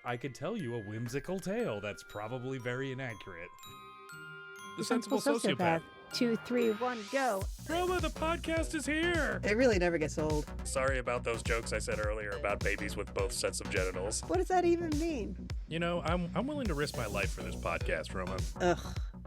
I could tell you a whimsical tale that's probably very inaccurate. The Sensible Sociopath. 2, 3, 1, go. Roma, the podcast is here! It really never gets old. Sorry about those jokes I said earlier about babies with both sets of genitals. What does that even mean? You know, I'm willing to risk my life for this podcast, Roma. Ugh,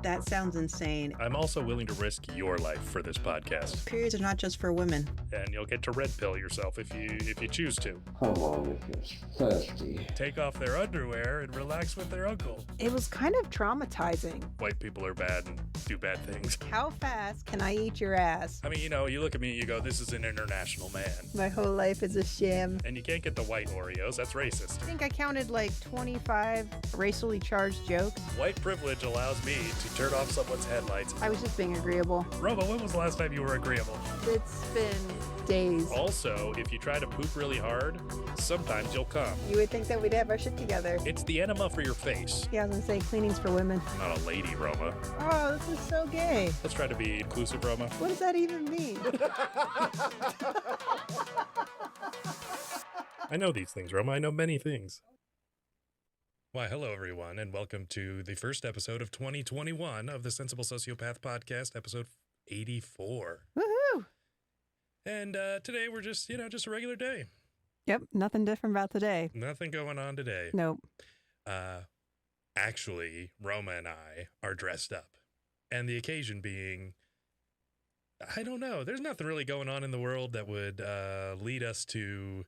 that sounds insane. I'm also willing to risk your life for this podcast. Periods are not just for women. And you'll get to red pill yourself if you choose to. Come on if you're thirsty. Take off their underwear and relax with their uncle. It was kind of traumatizing. White people are bad and do bad things. How fast can I eat your ass? I mean, you know, you look at me and you go, this is an international man. My whole life is a sham. And you can't get the white Oreos, that's racist. I think I counted like 25 racially charged jokes. White privilege allows me to turn off someone's headlights. I was just being agreeable. Roma, when was the last time you were agreeable? It's been days. Also, if you try to poop really hard, sometimes you'll come. You would think that we'd have our shit together. It's the enema for your face. Yeah, I was gonna say cleaning's for women. I'm not a lady, Roma. Oh, this is so gay. Let's try to be inclusive, Roma. What does that even mean? I know these things, Roma. I know many things. Why, hello, everyone, and welcome to the first episode of 2021 of the Sensible Sociopath Podcast, episode 84. Woohoo! And today we're just a regular day. Yep, nothing different about today. Nothing going on today. Nope. Actually, Roma and I are dressed up. And the occasion being, I don't know, there's nothing really going on in the world that would lead us to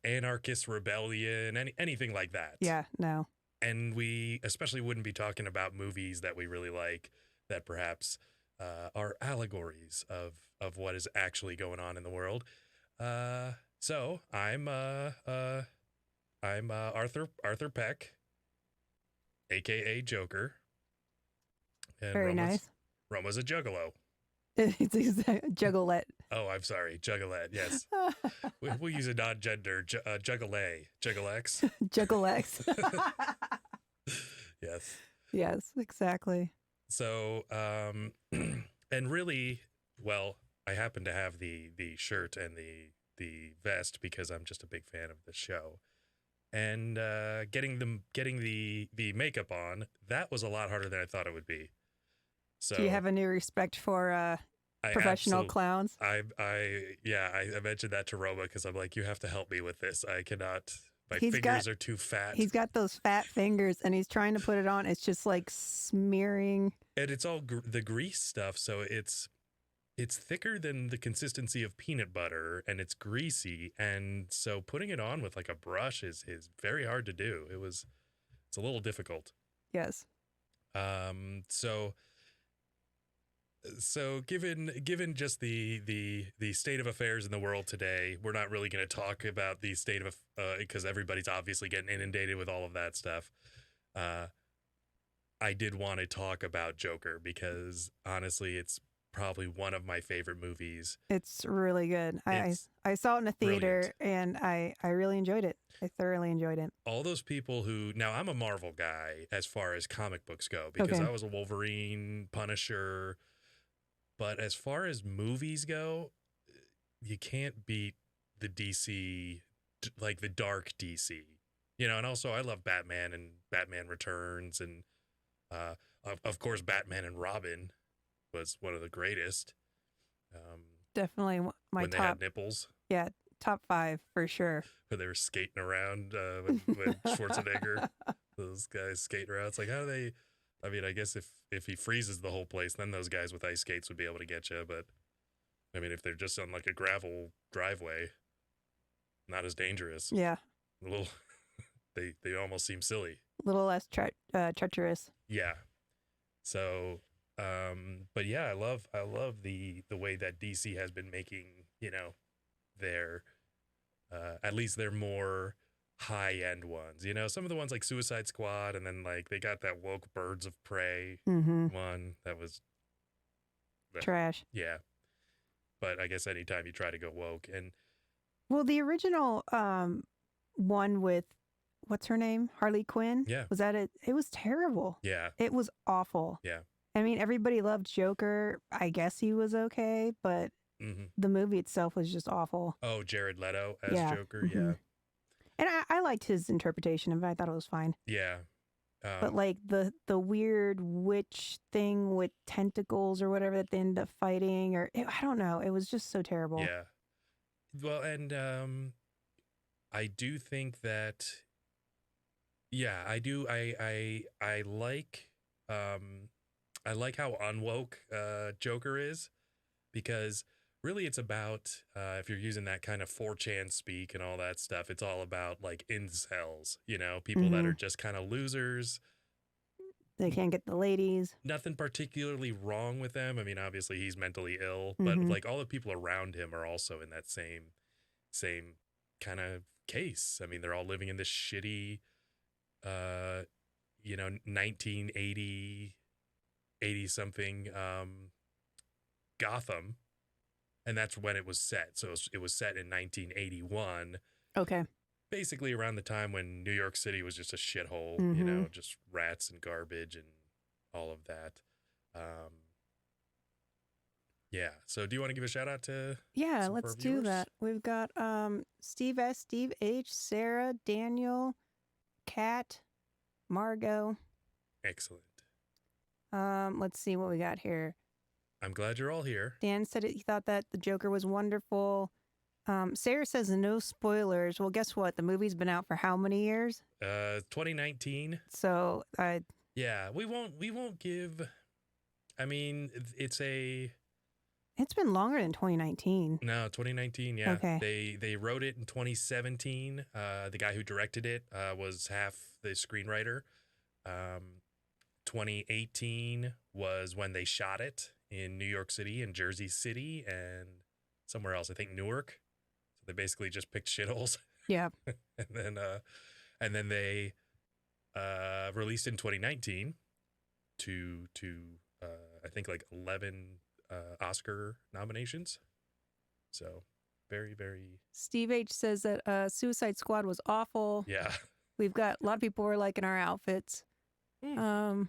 anarchist rebellion, anything like that. Yeah, no. And we especially wouldn't be talking about movies that we really like that perhaps are allegories of what is actually going on in the world. So I'm Arthur Peck, aka Joker. And Very nice. Roma's a juggalo. It's juggalette. Oh, I'm sorry, juggalette. Yes, we'll use a non-gender juggale, juggalex. Juggalex. Yes. Yes, exactly. So, and really, well, I happen to have the shirt and the vest because I'm just a big fan of the show. And getting the makeup on, that was a lot harder than I thought it would be. So Do you have a new respect for professional clowns? I mentioned that to Roma because I'm like, you have to help me with this. I cannot. My fingers are too fat. He's got those fat fingers, and he's trying to put it on. It's just like smearing. And it's all the grease stuff, so it's thicker than the consistency of peanut butter, and it's greasy, and so putting it on with like a brush is very hard to do. It's a little difficult. Yes. So given just the state of affairs in the world today, we're not really going to talk about the state of because everybody's obviously getting inundated with all of that stuff. I did want to talk about Joker because honestly, it's probably one of my favorite movies. It's really good. I saw it in a theater, and I really enjoyed it. I thoroughly enjoyed it. All those people now I'm a Marvel guy as far as comic books go because I was a Wolverine, Punisher. But as far as movies go, you can't beat the DC, like the dark DC, and also I love Batman and Batman Returns. And of course, Batman and Robin was one of the greatest. Definitely my when they top. had nipples. Yeah, top 5 for sure. When they were skating around when Schwarzenegger, those guys skating around. It's like, how do they... I mean, I guess if he freezes the whole place, then those guys with ice skates would be able to get you. But, I mean, if they're just on like a gravel driveway, not as dangerous. Yeah. A little, they almost seem silly. A little less treacherous. Yeah. So, but yeah, I love the way that DC has been making, their, at least their more high-end ones. Some of the ones like Suicide Squad, and then like they got that woke Birds of Prey one that was trash. Yeah. But I guess anytime you try to go woke, and well, the original one with what's her name? Harley Quinn? Yeah. Was that it? It was terrible. Yeah. It was awful. Yeah. I mean, everybody loved Joker. I guess he was okay, but the movie itself was just awful. Oh, Jared Leto as Yeah. Joker. Yeah. And I liked his interpretation of it. I thought it was fine. Yeah. But like the weird witch thing with tentacles or whatever that they end up fighting, I don't know. It was just so terrible. Yeah. Well, and I do think that, yeah, I do. I like how unwoke Joker is, because really it's about, if you're using that kind of 4chan speak and all that stuff, it's all about like incels, you know, people that are just kind of losers. They can't get the ladies. Nothing particularly wrong with them. I mean, obviously he's mentally ill, but like all the people around him are also in that same kind of case. I mean, they're all living in this shitty, 1980 something Gotham, and that's when it was set. So it was set in 1981. Okay. Basically around the time when New York City was just a shithole, you know, just rats and garbage and all of that. Yeah. So do you want to give a shout out to? Yeah, let's do that. We've got Steve S, Steve H, Sarah, Daniel, Kat, Margot. Excellent. Let's see what we got here. I'm glad you're all here. Dan said he thought that the Joker was wonderful. Sarah says no spoilers. Well, guess what? The movie's been out for how many years? 2019. So yeah, we won't give. I mean, it's been longer than 2019. No, 2019. Yeah. Okay. They wrote it in 2017. The guy who directed it was half the screenwriter. 2018 was when they shot it in New York City and Jersey City and somewhere else. I think Newark. So they basically just picked shitholes. Yeah. and then they released in 2019 to I think like 11 Oscar nominations. So very, very. Steve H says that Suicide Squad was awful. Yeah. We've got a lot of people were liking our outfits. Have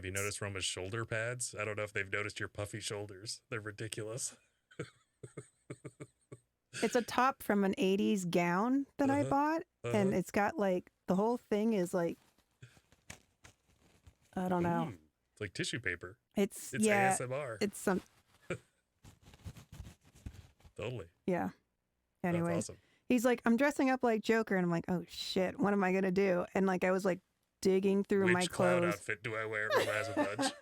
you noticed Roma's shoulder pads? I don't know if they've noticed your puffy shoulders. They're ridiculous. It's a top from an 80s gown that I bought, and it's got like the whole thing is like, I don't know. It's like tissue paper. It's yeah, ASMR. It's some. Totally. Yeah. Anyway, that's awesome. He's like, I'm dressing up like Joker, and I'm like, oh shit, what am I gonna do? And like, I was like digging through my clothes. Which clown outfit do I wear? Roma has a bunch.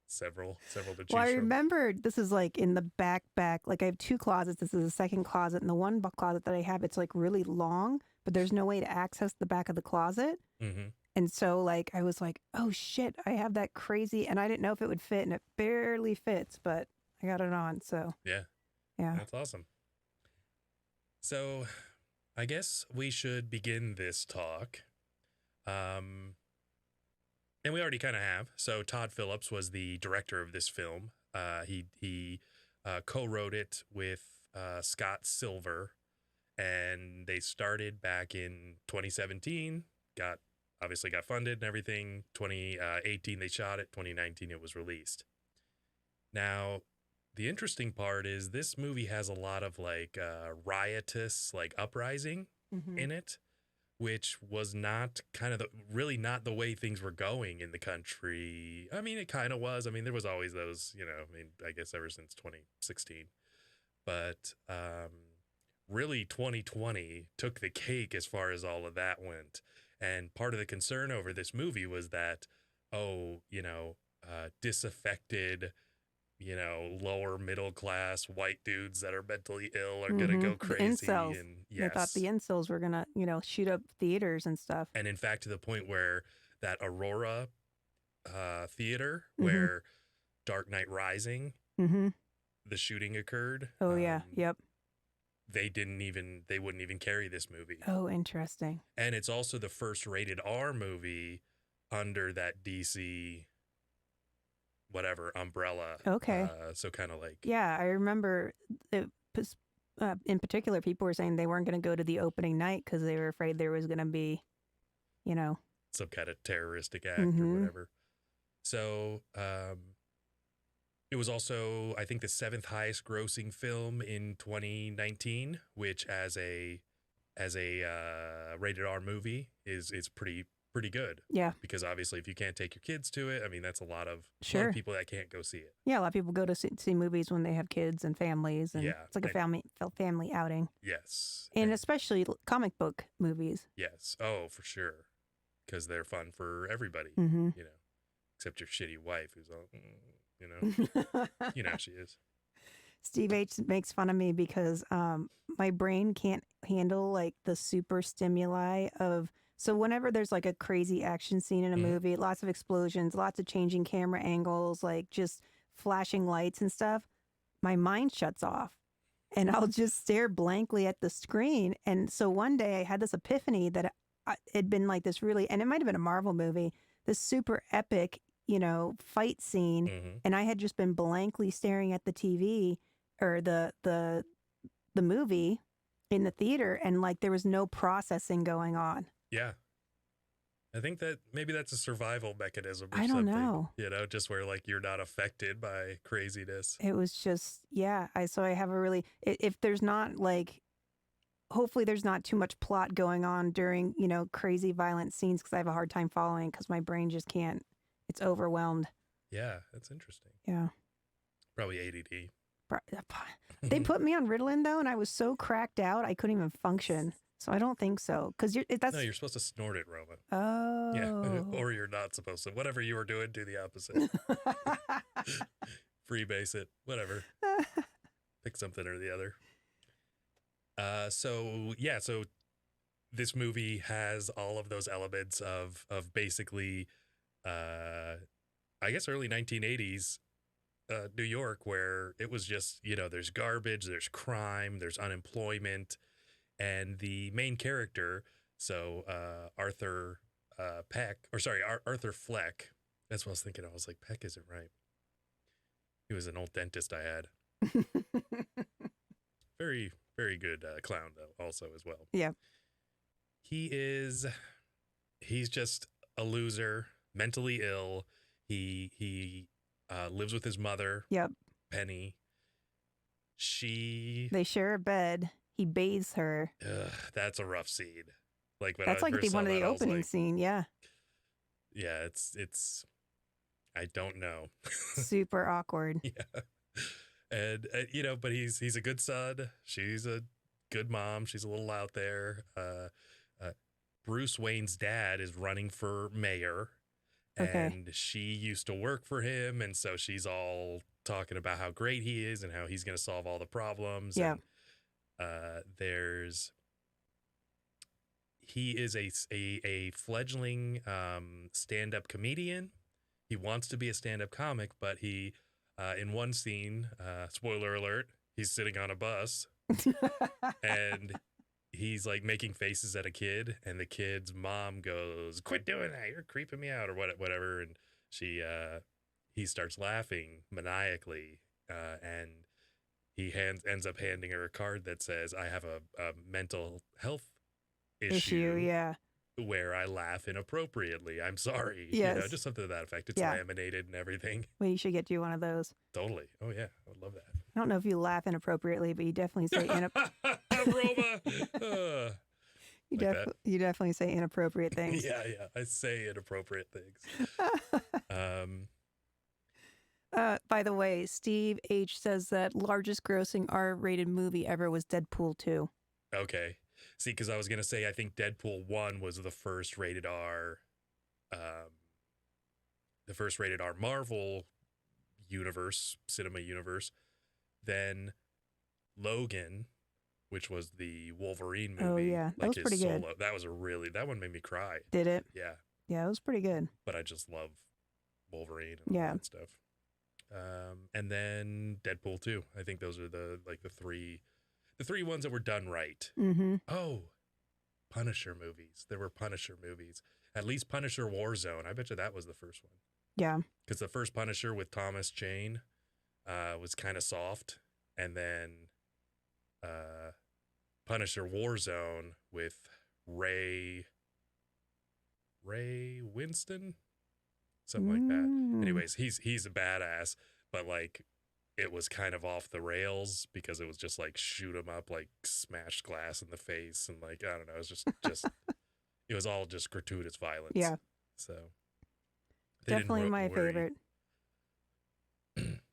Several to choose Well, I from. remembered this is like in the back. Like I have two closets. This is the second closet, and the one closet that I have, it's like really long, but there's no way to access the back of the closet. Mm-hmm. And so like I was like, oh shit, I have that crazy, and I didn't know if it would fit, and it barely fits, but I got it on. So yeah, that's awesome. So, I guess we should begin this talk. And we already kind of have. So Todd Phillips was the director of this film. He co-wrote it with Scott Silver, and they started back in 2017. Obviously got funded and everything. 2018 they shot it. 2019 it was released. Now, the interesting part is this movie has a lot of like riotous like uprising in it, which was not really not the way things were going in the country. I mean, it kind of was. I mean, there was always those, I guess ever since 2016. But really 2020 took the cake as far as all of that went. And part of the concern over this movie was that, disaffected, lower middle class white dudes that are mentally ill are going to go crazy. The incels. And They thought the incels were going to, shoot up theaters and stuff. And in fact, to the point where that Aurora theater where Dark Knight Rising, the shooting occurred. Oh, yeah. Yep. They wouldn't even carry this movie. Oh, interesting. And it's also the first rated R movie under that DC umbrella. Okay. So kind of like. Yeah, I remember in particular, people were saying they weren't going to go to the opening night because they were afraid there was going to be, some kind of terroristic act or whatever. So It was also, I think, the 7th highest grossing film in 2019, which as a rated R movie is pretty good. Yeah. Because obviously, if you can't take your kids to it, I mean, that's a lot of Sure. people that can't go see it. Yeah, a lot of people go to see movies when they have kids and families, and Yeah, it's like a family outing. Yes. And especially comic book movies. Yes. Oh, for sure. Because they're fun for everybody, Mm-hmm. you know, except your shitty wife who's all, you know, you know how she is. Steve H makes fun of me because my brain can't handle like the super stimuli of. So whenever there's like a crazy action scene in a movie, lots of explosions, lots of changing camera angles, like just flashing lights and stuff, my mind shuts off and I'll just stare blankly at the screen. And so one day I had this epiphany that it'd been like this really, and it might have been a Marvel movie, this super epic, you know, fight scene. Mm-hmm. And I had just been blankly staring at the TV or the movie in the theater, and like there was no processing going on. Yeah. I think that maybe that's a survival mechanism or I don't something. know. You know, just where like you're not affected by craziness. It was just, yeah. So I have a really, if there's not like, hopefully there's not too much plot going on during, you know, crazy violent scenes, because I have a hard time following because my brain just can't, it's overwhelmed. Yeah, that's interesting. Yeah. Probably ADD. They put me on Ritalin though, and I was so cracked out I couldn't even function. So I don't think so, because No, you're supposed to snort it, Roma. Oh. Yeah, or you're not supposed to. Whatever you were doing, do the opposite. Freebase it, whatever. Pick something or the other. So this movie has all of those elements of basically, I guess early 1980s New York, where it was just, you know, there's garbage, there's crime, there's unemployment. And the main character, so Arthur Arthur Fleck. That's what I was thinking. I was like, Peck isn't right. He was an old dentist I had. Very, very good clown, though, also as well. Yeah. He's just a loser, mentally ill. He lives with his mother. Yep. Penny. They share a bed. He bathes her. That's a rough scene. Like when that's like one of the opening scene. Yeah. Yeah, it's. I don't know. Super awkward. Yeah, and you know, but he's a good son. She's a good mom. She's a little out there. Bruce Wayne's dad is running for mayor, and she used to work for him, and so she's all talking about how great he is and how he's going to solve all the problems. Yeah. And, he is a fledgling stand-up comedian. He wants to be a stand-up comic, but he in one scene, spoiler alert, he's sitting on a bus and he's like making faces at a kid, and the kid's mom goes, "Quit doing that, you're creeping me out," or whatever, and he starts laughing maniacally, and he ends up handing her a card that says, "I have a mental health issue, yeah, where I laugh inappropriately. I'm sorry." Yes. You know, just something to that effect. It's laminated and everything. Well, you should get you one of those. Totally. Oh yeah, I would love that. I don't know if you laugh inappropriately, but you definitely say Roma. You definitely say inappropriate things. Yeah, I say inappropriate things. By the way, Steve H says that largest grossing R-rated movie ever was Deadpool 2. Okay. See, because I was going to say, I think Deadpool 1 was the first rated R Marvel cinema universe. Then Logan, which was the Wolverine movie. Oh, yeah. That was pretty good. That one made me cry. Did it? Yeah. Yeah, it was pretty good. But I just love Wolverine and all that stuff. And then Deadpool 2. I think those are the three ones that were done right. Mm-hmm. Oh, Punisher movies. There were Punisher movies. At least Punisher Warzone. I bet you that was the first one. Yeah. Because the first Punisher with Thomas Jane was kind of soft. And then Punisher Warzone with Ray Winston? Something like that. Anyways, he's a badass. but like it was kind of off the rails because it was just like shoot 'em up, like smash glass in the face, and like I don't know, it was just it was all just gratuitous violence. Yeah. So they didn't Definitely my worry. favorite.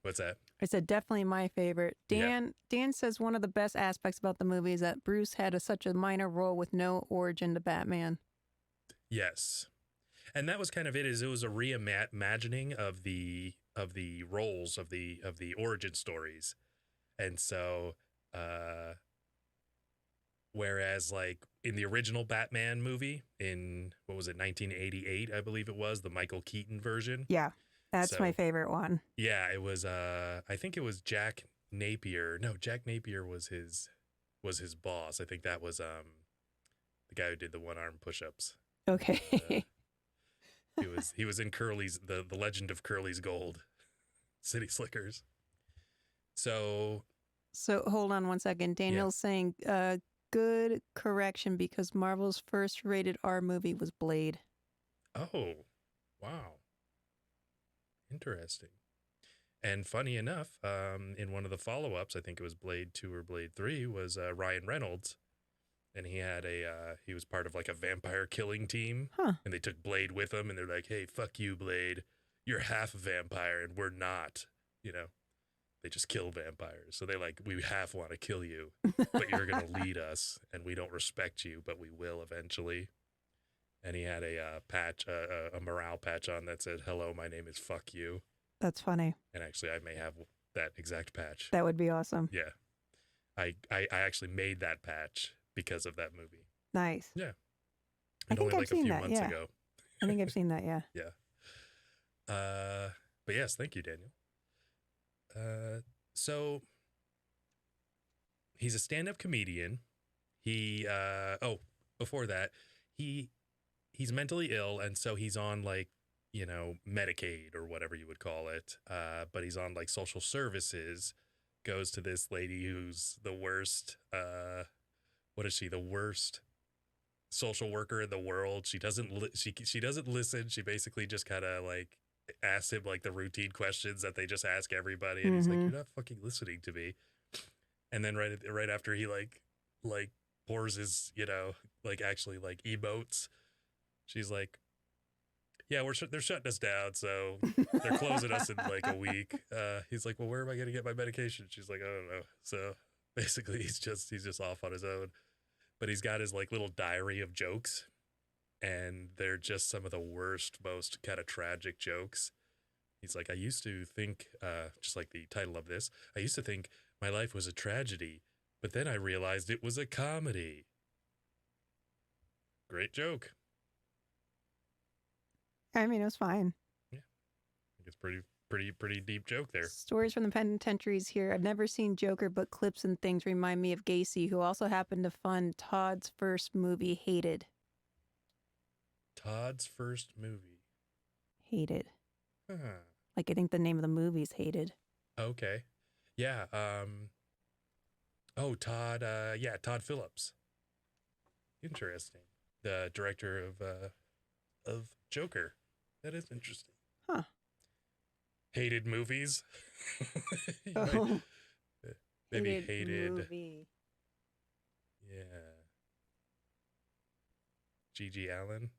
What's that? I said definitely my favorite. Yeah. Dan says one of the best aspects about the movie is that Bruce had such a minor role with no origin to Batman. Yes, and that was kind of it. Is it was a reimagining of the roles of the origin stories, and so whereas like in the original Batman movie in what was it 1988 I believe it was, the Michael Keaton version. Yeah, that's So- my favorite one. Yeah, it was I think it was Jack Napier. No, Jack Napier was his boss. I think that was the guy who did the one-arm push-ups. Okay. He was in Curly's the Legend of Curly's Gold, City Slickers. So So hold on one second. Daniel's saying, good correction because Marvel's first rated R movie was Blade. oh, wow, interesting. And funny enough, in one of the follow-ups, I think it was Blade 2 or Blade 3, was Ryan Reynolds, and he had he was part of like a vampire killing team, Huh. and they took Blade with him, and they're like, "Hey, fuck you, Blade, you're half a vampire, and we're not," you know. They just kill vampires. So they like, we half want to kill you, but you're going to lead us and we don't respect you, but we will eventually. And he had a patch, a morale patch on that said, "Hello, my name is fuck you." That's funny. And actually I may have that exact patch. That would be awesome. Yeah. I actually made that patch because of that movie. Nice. Yeah. I And think only I've like a seen few that, months yeah. ago. I think I've seen that, yeah. But yes, thank you, Daniel. So he's a stand-up comedian. He before that, he's mentally ill, and so he's on like, you know, Medicaid or whatever you would call it. But he's on like social services, goes to this lady who's the worst what is she? The worst social worker in the world. She doesn't she doesn't listen. She basically just kind of like asks him like the routine questions that they just ask everybody, and he's like, "You're not fucking listening to me." And then right after he like pours his, you know, like actually like emotes, she's like, "Yeah, they're shutting us down, so they're closing us in like a week." He's like, "Well, where am I gonna get my medication?" She's like, "I don't know." So basically, he's just off on his own. But he's got his like little diary of jokes, and they're just some of the worst, most kind of tragic jokes. He's like, "I used to think, just like the title of this, I used to think my life was a tragedy, but then I realized it was a comedy." Great joke. I mean, it was fine. I think it's pretty deep joke there. Stories from the penitentiaries here. I've never seen Joker, but clips and things remind me of Gacy, who also happened to fund Todd's first movie, Hated. Todd's first movie. Hated. Huh. Like, I think the name of the movie's Hated. Okay. Yeah. Oh, Todd. Yeah, Todd Phillips. Interesting. The director of Joker. That is interesting. Huh. Hated movies. You Oh. might- maybe hated. movie. Yeah. G.G. Allen.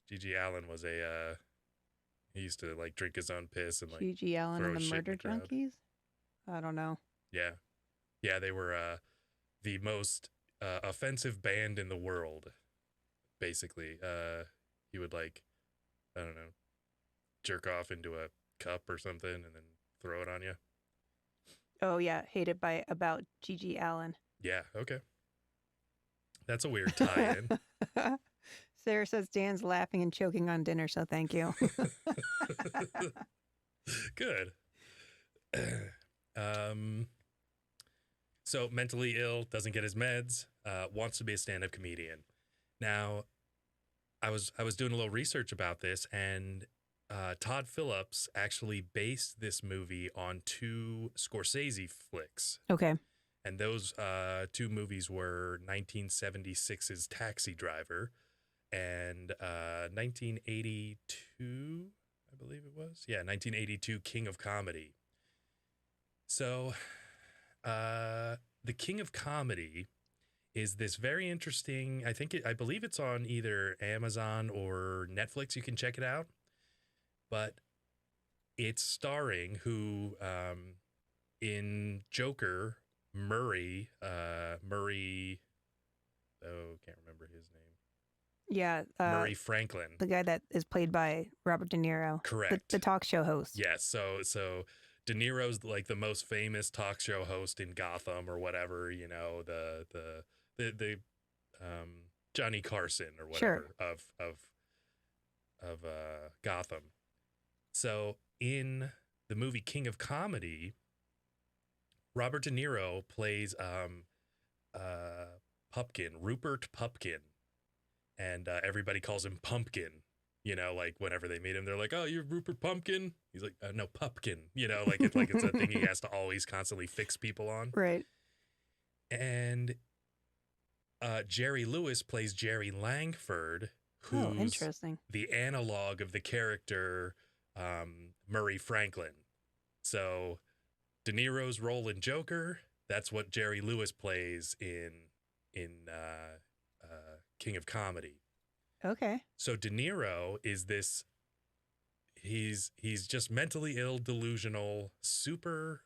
G.G. Allen was he used to like drink his own piss and like G.G. Allen throw and the shit in Murder the crowd. Junkies? I don't know. Yeah. Yeah, they were the most offensive band in the world, basically. He would like, I don't know, jerk off into a cup or something and then throw it on you. Oh, yeah. Hated by about G.G. Allen. Yeah, okay. That's a weird tie-in. Sarah says Dan's laughing and choking on dinner, so thank you. Good. So mentally ill, doesn't get his meds, wants to be a stand-up comedian. Now, I was doing a little research about this, and Todd Phillips actually based this movie on 2 Scorsese flicks. Okay. And those 2 movies were 1976's Taxi Driver and 1982, I I believe it was. Yeah, 1982 King of Comedy. So, the King of Comedy is this very interesting. I believe it's on either Amazon or Netflix. You can check it out. But it's starring in Joker, Murray. Oh, can't remember his name. Yeah. Murray Franklin. The guy that is played by Robert De Niro. Correct. The talk show host. Yes. So De Niro's like the most famous talk show host in Gotham or whatever, you know, the Johnny Carson or whatever of Gotham. So in the movie King of Comedy, Robert De Niro plays Pupkin, Rupert Pupkin, and everybody calls him Pumpkin. You know, like whenever they meet him, they're like, "Oh, you're Rupert Pumpkin." He's like, "No, Pupkin." You know, like it's a thing he has to always constantly fix people on. Right. And Jerry Lewis plays Jerry Langford, Oh, who's interesting. the analog of the character Murray Franklin. So De Niro's role in Joker, that's what Jerry Lewis plays in King of Comedy. Okay. So De Niro is this. He's just mentally ill, delusional, super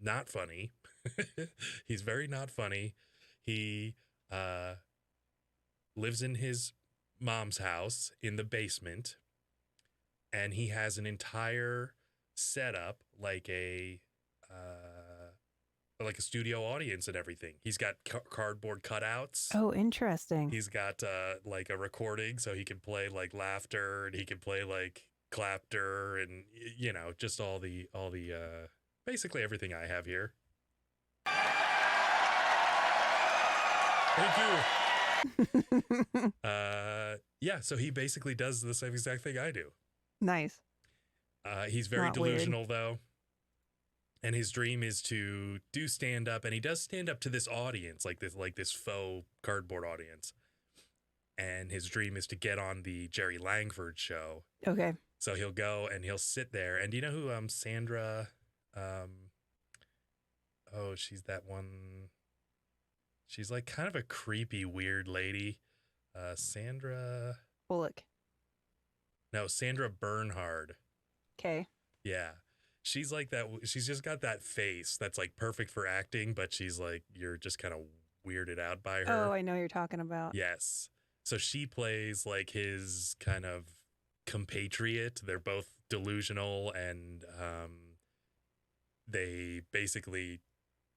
not funny. He's very not funny. He lives in his mom's house in the basement, and he has an entire setup like a studio audience and everything. He's got cardboard cutouts. Oh, interesting. He's got like a recording so he can play like laughter, and he can play like clapter, and you know, just all the basically everything I have here. Thank you. Yeah, so he basically does the same exact thing I do. Nice. He's very Not delusional though. And his dream is to do stand up, and he does stand up to this audience, like this faux cardboard audience. And his dream is to get on the Jerry Langford show. Okay. So he'll go and he'll sit there. And do you know who Sandra she's that one. She's like kind of a creepy, weird lady. Sandra Bullock. No, Sandra Bernhard. Okay. Yeah. She's like that. She's just got that face that's like perfect for acting, but she's like, you're just kind of weirded out by her. Oh, I know you're talking about. Yes. So she plays like his kind of compatriot. They're both delusional, and they basically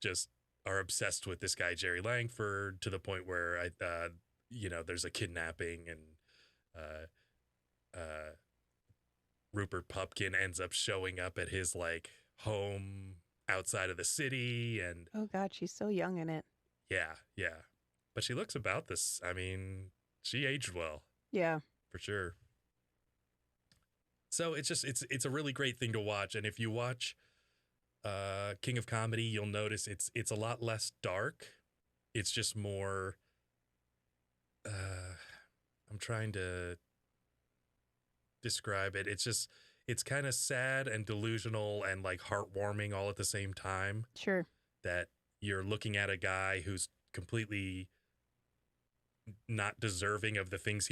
just are obsessed with this guy, Jerry Langford, to the point where there's a kidnapping, and Rupert Pupkin ends up showing up at his like home outside of the city, and Oh God, she's so young in it. yeah, but she looks about this. I mean, she aged well. Yeah. For sure. So it's a really great thing to watch, and if you watch King of Comedy, you'll notice it's a lot less dark. It's just more. I'm trying to describe it. It's kind of sad and delusional and like heartwarming all at the same time. Sure. That you're looking at a guy who's completely not deserving of the things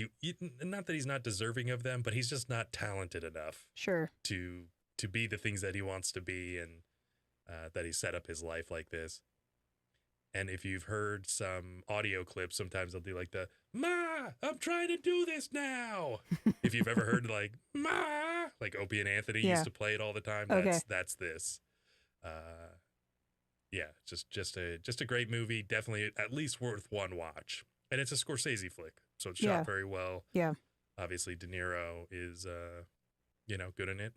not that he's not deserving of them, but he's just not talented enough. Sure. To be the things that he wants to be, and that he set up his life like this. And if you've heard some audio clips, sometimes they'll do like the "Ma, I'm trying to do this now." If you've ever heard like "Ma," like Opie and Anthony used to play it all the time. That's this. Yeah, just a great movie. Definitely at least worth one watch. And it's a Scorsese flick, so it's shot very well. Yeah. Obviously, De Niro is good in it.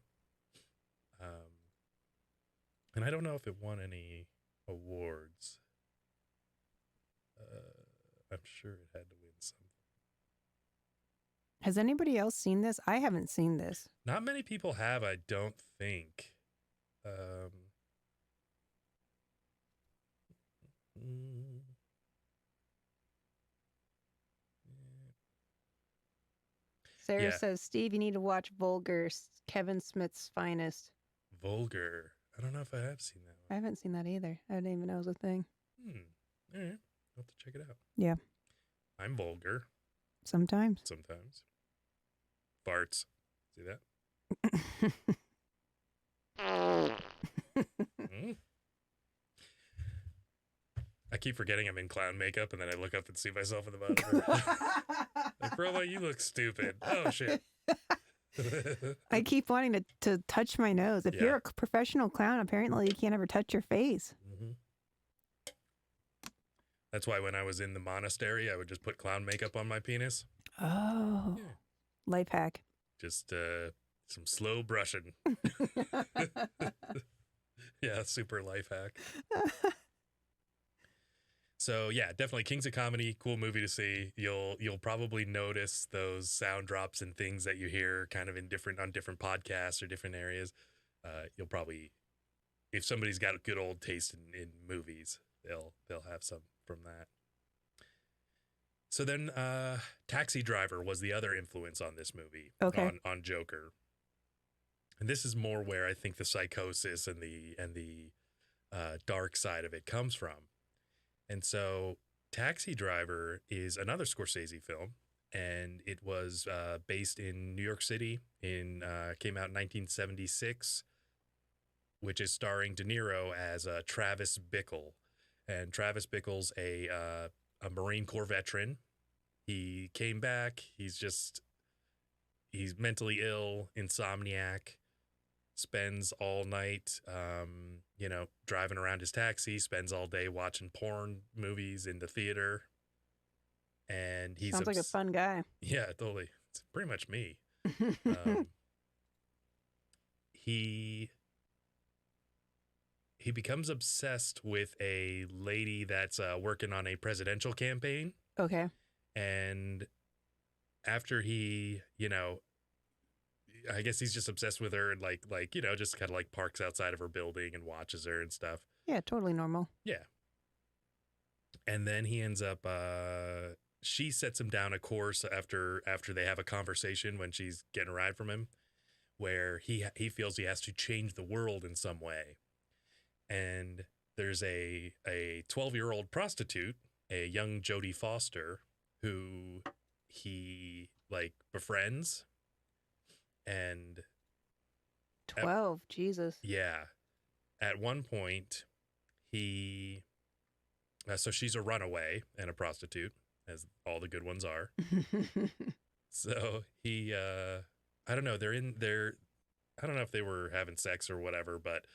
And I don't know if it won any awards. I'm sure it had to win something. Has anybody else seen this? I haven't seen this. Not many people have, I don't think. Sarah Yeah. says, Steve, you need to watch Vulgar, Kevin Smith's Finest. Vulgar. I don't know if I have seen that I one. haven't seen that either. I didn't even know it was a thing. All right. I'll have to check it out. Yeah. I'm vulgar Sometimes. sometimes. Farts. See that? Hmm? I keep forgetting I'm in clown makeup, and then I look up and see myself in the monitor. Like, Roma, you look stupid. Oh, shit. I keep wanting to touch my nose. If Yeah. you're a professional clown, apparently you can't ever touch your face. Mhm. That's why when I was in the monastery, I would just put clown makeup on my penis. Oh. Yeah. Life hack. Just some slow brushing. Yeah, super life hack. So yeah, definitely Kings of Comedy, cool movie to see. You'll probably notice those sound drops and things that you hear kind of on different podcasts or different areas. You'll probably, if somebody's got good old taste in movies, they'll have some from that. So then Taxi Driver was the other influence on this movie, Okay. on Joker. And this is more where I think the psychosis and the dark side of it comes from. And so Taxi Driver is another Scorsese film, and it was based in New York City. Came out in 1976, which is starring De Niro as Travis Bickle. And Travis Bickle's a Marine Corps veteran. He came back. He's mentally ill, insomniac. Spends all night, driving around his taxi. Spends all day watching porn movies in the theater. And he's Sounds like a fun guy. Yeah, totally. It's pretty much me. He becomes obsessed with a lady that's working on a presidential campaign. Okay. And after he, I guess he's just obsessed with her and like just kind of like parks outside of her building and watches her and stuff. Yeah, totally normal. Yeah. And then he ends up she sets him down a course after they have a conversation when she's getting a ride from him, where he feels he has to change the world in some way. And there's a 12-year-old prostitute, a young Jodie Foster, who he like befriends. And 12, Jesus. yeah, at one point he so she's a runaway and a prostitute, as all the good ones are. So he I don't know, I don't know if they were having sex or whatever, but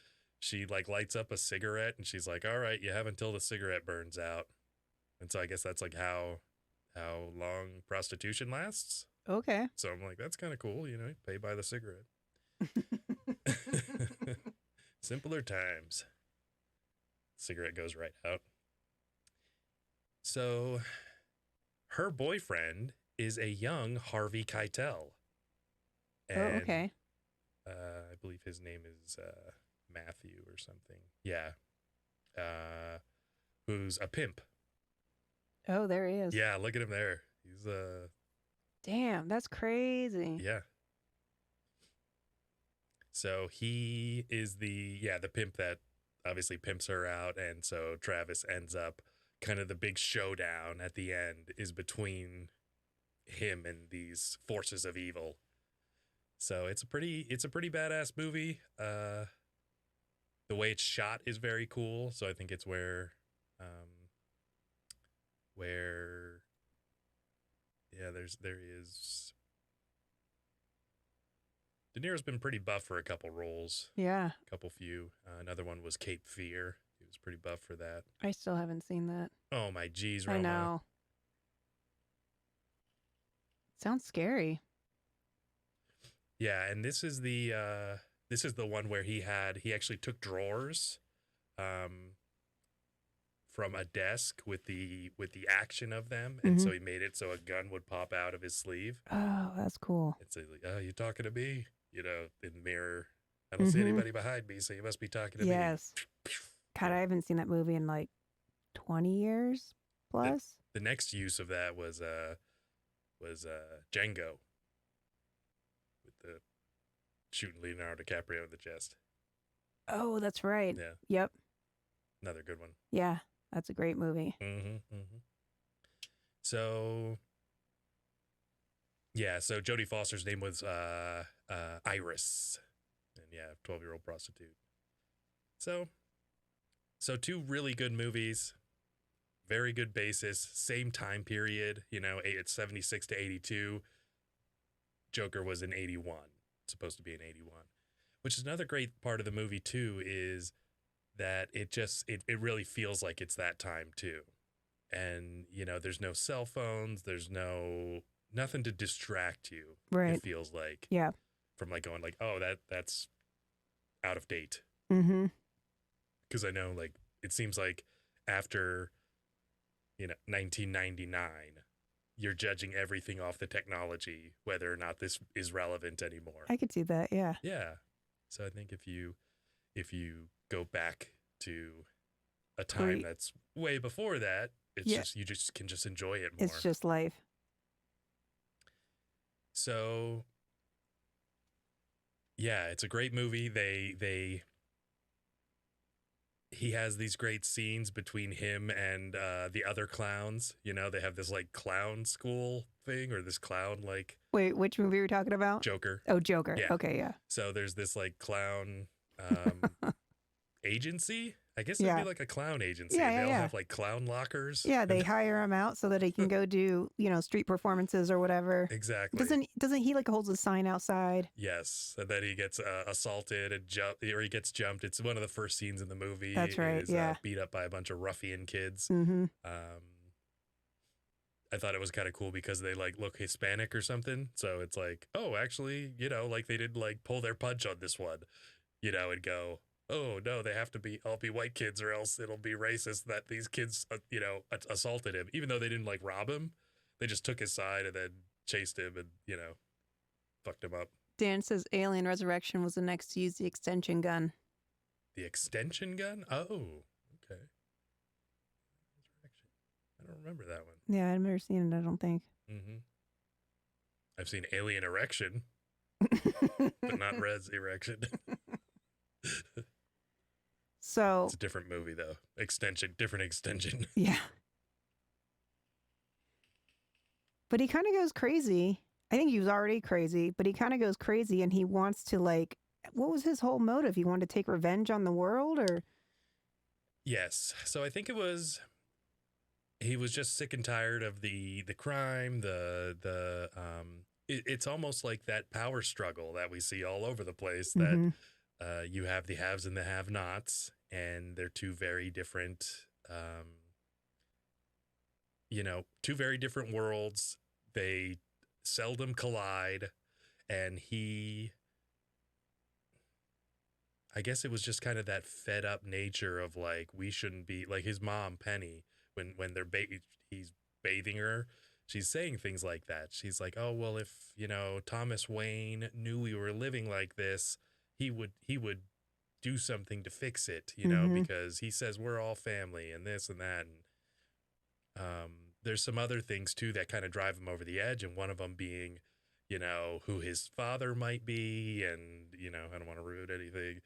she like lights up a cigarette and she's like, all right, you have until the cigarette burns out. And so I guess that's like how long prostitution lasts. Okay. So I'm like, that's kind of cool, pay by the cigarette. Simpler times. Cigarette goes right out. So her boyfriend is a young Harvey Keitel. And, Oh, okay. I believe his name is Matthew or something. Yeah. Who's a pimp. Oh, there he is. Yeah, look at him there. He's Damn, that's crazy. yeah. So he is the pimp that obviously pimps her out, and so Travis ends up kind of the big showdown at the end is between him and these forces of evil. So it's a pretty badass movie. The way it's shot is very cool. So I think it's where there is De Niro's been pretty buff for a couple roles, Yeah, couple few. Another one was Cape Fear. He was pretty buff for that. I still haven't seen that. Oh my geez, Roma. I know. Sounds scary. Yeah, and this is the one where he actually took drawers from a desk with the action of them, and so he made it so a gun would pop out of his sleeve. Oh, that's cool. It's like, oh, you talking to me? In the mirror. I don't see anybody behind me, so you must be talking to Yes. God, I haven't seen that movie in like 20 years plus. The next use of that was Django. shooting Leonardo DiCaprio in the chest. Oh, that's right. Yeah, Yep. another good one. Yeah, that's a great movie. So, yeah, so Jodie Foster's name was Iris, and yeah, 12-year-old prostitute. So two really good movies, very good basis, same time period. You know, it's 76 to 82. Joker was in 81, supposed to be in 81, which is another great part of the movie too, is that it really feels like it's that time too. And, you know, there's no cell phones, there's nothing to distract you. Right. It feels like. Yeah. From like going like, oh, that's out of date. Mm-hmm. Because I know, like, it seems like after, you know, 1999, you're judging everything off the technology, whether or not this is relevant anymore. I could see that. Yeah. Yeah. So I think if you go back to a time that's way before that, it's just you just can just enjoy it more. It's just life. So yeah, it's a great movie. He has these great scenes between him and the other clowns. You know, they have this like clown school thing, or this clown like. Wait, which movie are we talking about? Joker. Oh, Joker. Yeah. Okay, yeah. So there's this like clown agency. I guess it'd be like a clown agency. Yeah, they all have like clown lockers. Yeah, they hire him out so that he can go do, you know, street performances or whatever. Exactly. Doesn't he like holds a sign outside? Yes, and then he gets assaulted and he gets jumped. It's one of the first scenes in the movie. That's right. Is, yeah. Beat up by a bunch of ruffian kids. Mm-hmm. I thought it was kind of cool because they like look Hispanic or something. So it's like, oh, actually, you know, like they didn't like pull their punch on this one, you know, and go, oh no, they have to all be white kids or else it'll be racist that these kids, you know, assaulted him, even though they didn't like rob him. They just took his side and then chased him and, you know, fucked him up. Dan says Alien Resurrection was the next to use the extension gun. The extension gun? Oh, okay. Resurrection. I don't remember that one. Yeah, I've never seen it, I don't think. Mm-hmm. I've seen Alien Erection, but not Res Erection. So it's a different movie though. Different extension. Yeah. But he kind of goes crazy. I think he was already crazy, but he kind of goes crazy and he wants to like, what was his whole motive? He wanted to take revenge on the world or? Yes. So I think he was just sick and tired of the crime, it's almost like that power struggle that we see all over the place that you have the haves and the have-nots, and they're two very different, you know, two very different worlds. They seldom collide, and I guess it was just kind of that fed up nature of like, we shouldn't be like his mom, Penny, when he's bathing her. She's saying things like that. She's like, oh, well, if, you know, Thomas Wayne knew we were living like this, he would do something to fix it, you know, because he says we're all family and this and that. And there's some other things, too, that kind of drive him over the edge. And one of them being, you know, who his father might be. And, you know, I don't want to ruin anything.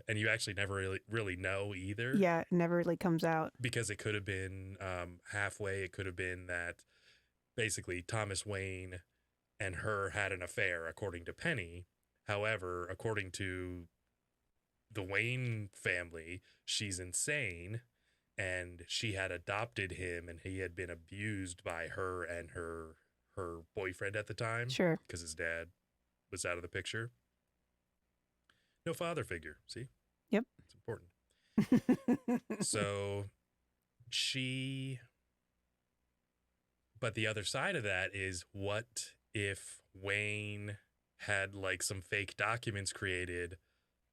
And you actually never really know either. Yeah, it never really comes out. Because it could have been halfway. It could have been that basically Thomas Wayne and her had an affair, according to Penny. However, according to the Wayne family, she's insane and she had adopted him and he had been abused by her and her boyfriend at the time. Sure. Because his dad was out of the picture. No father figure. See? Yep. It's important. So but the other side of that is, what if Wayne had like some fake documents created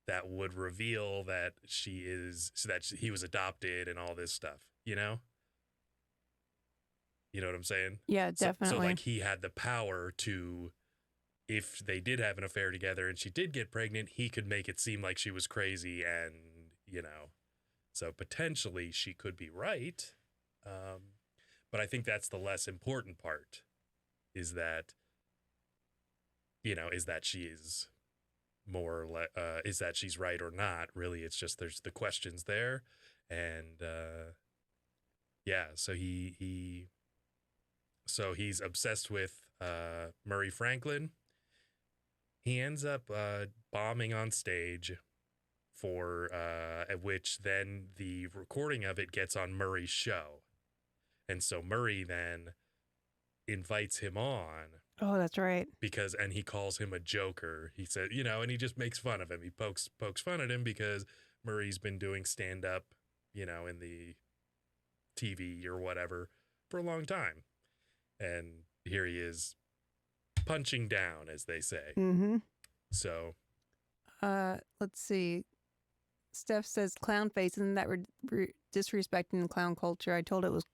that would reveal that he was adopted and all this stuff, you know? You know what I'm saying? Yeah, definitely. So like he had the power to, if they did have an affair together and she did get pregnant, he could make it seem like she was crazy and, you know, so potentially she could be right. But I think that's the less important part, is that, you know, is that she is more like is that she's right or not. Really, it's just there's the questions there, and yeah. So he's obsessed with Murray Franklin. He ends up bombing on stage for at which then the recording of it gets on Murray's show. And so Murray then invites him on. Oh, that's right. And he calls him a joker. He said, and he just makes fun of him. He pokes fun at him because Murray's been doing stand up, in the TV or whatever for a long time. And here he is punching down, as they say. Mm-hmm. So, let's see. Steph says clown face, and that we're disrespecting the clown culture. I told it was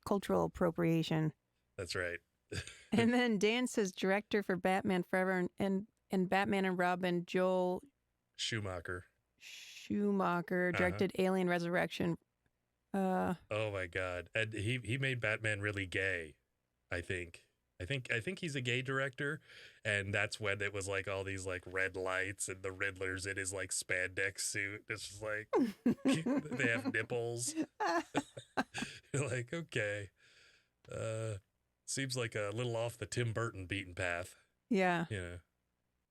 cultural appropriation. That's right. And then Dan says director for Batman Forever and Batman and Robin, Joel Schumacher directed Alien Resurrection. Oh my God. And he made Batman really gay, I think. I think he's a gay director, and that's when it was like all these like red lights and the Riddler's in his like spandex suit. It's just like they have nipples. You're like, okay. Seems like a little off the Tim Burton beaten path. Yeah.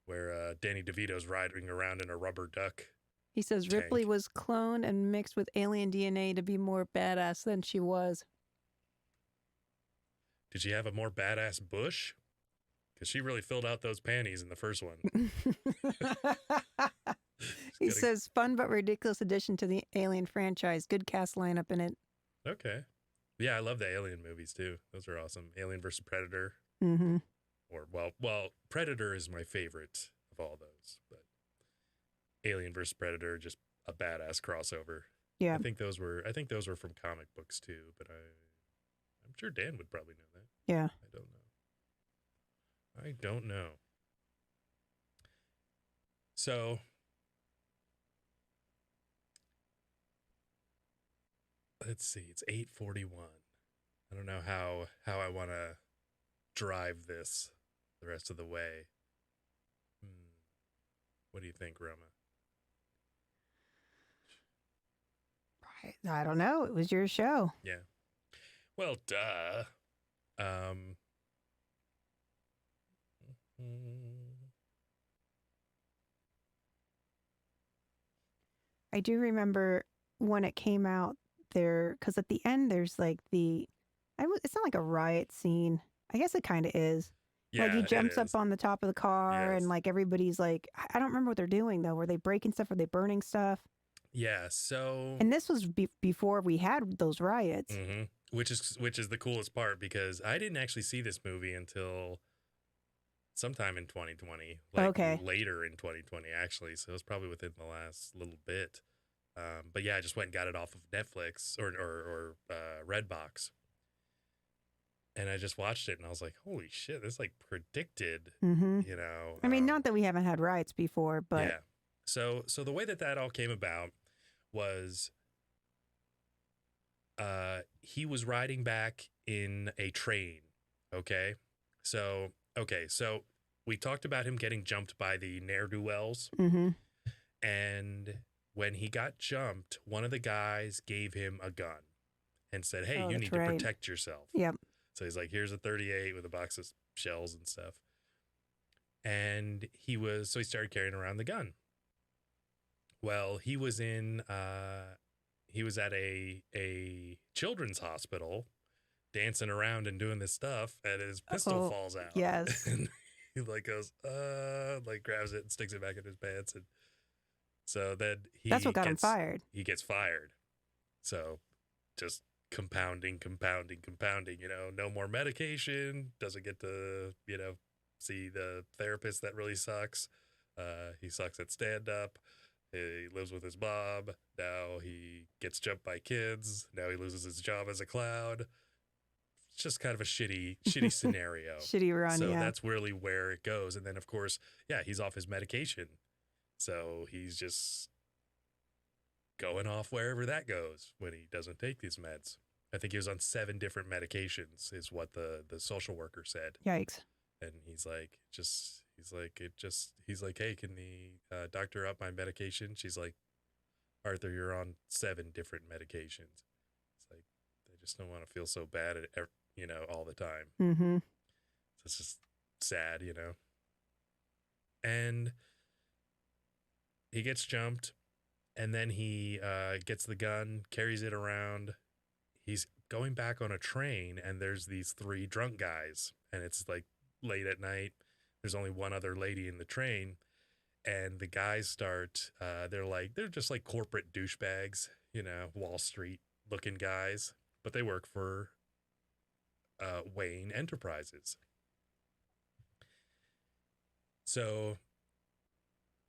Where Danny DeVito's riding around in a rubber duck. He says tank. Ripley was cloned and mixed with alien DNA to be more badass than she was. Did she have a more badass bush? Because she really filled out those panties in the first one. He says, fun but ridiculous addition to the Alien franchise. Good cast lineup in it. Okay. Yeah, I love the Alien movies, too. Those are awesome. Alien vs. Predator. Mm-hmm. Or, well, Predator is my favorite of all those. But Alien vs. Predator, just a badass crossover. Yeah. I think those were from comic books, too. But I'm sure Dan would probably know that. Yeah. I don't know. So, let's see. It's 8:41. I don't know how I want to drive this the rest of the way. What do you think, Roma? I don't know. It was your show. Yeah. Well, duh. I do remember when it came out there, because at the end there's like it's not like a riot scene. I guess it kind of is. Yeah, like he jumps up on the top of the car Yes. and like everybody's like, I don't remember what they're doing though. Were they breaking stuff? Were they burning stuff? Yeah, so And this was before we had those riots. Mhm. Which is the coolest part, because I didn't actually see this movie until sometime in 2020, like Okay. later in 2020 actually. So it was probably within the last little bit. But yeah, I just went and got it off of Netflix or Redbox, and I just watched it and I was like, holy shit, this is like predicted. Mm-hmm. I mean, not that we haven't had riots before, but yeah. So the way that all came about was he was riding back in a train. Okay. So we talked about him getting jumped by the ne'er-do-wells. mm-hmm. And when he got jumped, one of the guys gave him a gun and said, hey, Oh, you that's need to right. protect yourself. Yep. So he's like, here's a 38 with a box of shells and stuff. And he started carrying around the gun. Well, he was at a children's hospital dancing around and doing this stuff, and his pistol falls out. Yes. And he like goes, like grabs it and sticks it back in his pants. And so then That's what got him fired. He gets fired. So just compounding, no more medication, doesn't get to, see the therapist that really sucks. He sucks at stand up. He lives with his mom. Now he gets jumped by kids. Now he loses his job as a clown. It's just kind of a shitty scenario. Shitty run, So yeah. that's really where it goes. And then, of course, yeah, he's off his medication. So he's just going off wherever that goes when he doesn't take these meds. I think he was on 7 different medications is what the social worker said. Yikes. And he's like, He's like, hey, can the doctor up my medication? She's like, Arthur, you're on 7 different medications. It's like, they just don't want to feel so bad all the time. Mm-hmm. So it's just sad, And he gets jumped, and then he gets the gun, carries it around. He's going back on a train, and there's these 3 drunk guys, and it's like late at night. There's only one other lady in the train, and the guys start, they're just like corporate douchebags, Wall Street looking guys, but they work for Wayne Enterprises. So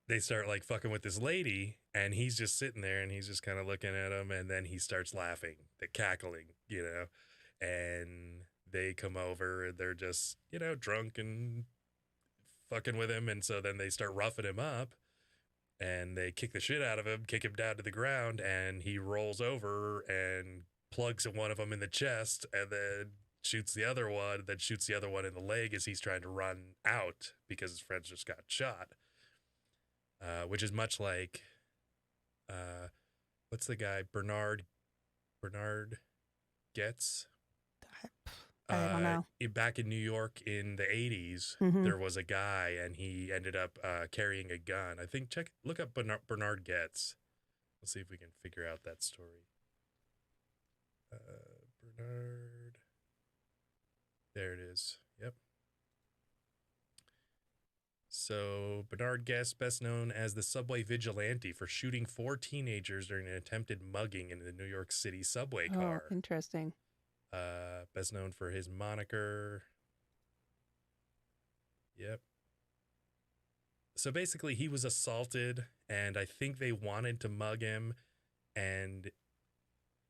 they start like fucking with this lady, and he's just sitting there, and he's just kind of looking at them, and then he starts laughing, cackling, and they come over, and they're just, drunk and fucking with him, and so then they start roughing him up, and they kick the shit out of him, kick him down to the ground, and he rolls over and plugs one of them in the chest, and then shoots the other one in the leg as he's trying to run out because his friends just got shot. Which is much like, what's the guy, Bernard Getz? I don't know. Back in New York in the 80s, Mhm. there was a guy, and he ended up carrying a gun. I think look up Bernard Getz. Let's see if we can figure out that story. Bernard. There it is. Yep. So Bernard Getz, best known as the subway vigilante for shooting 4 teenagers during an attempted mugging in the New York City subway car. Oh, interesting. Best known for his moniker. Yep. So basically, he was assaulted, and I think they wanted to mug him, and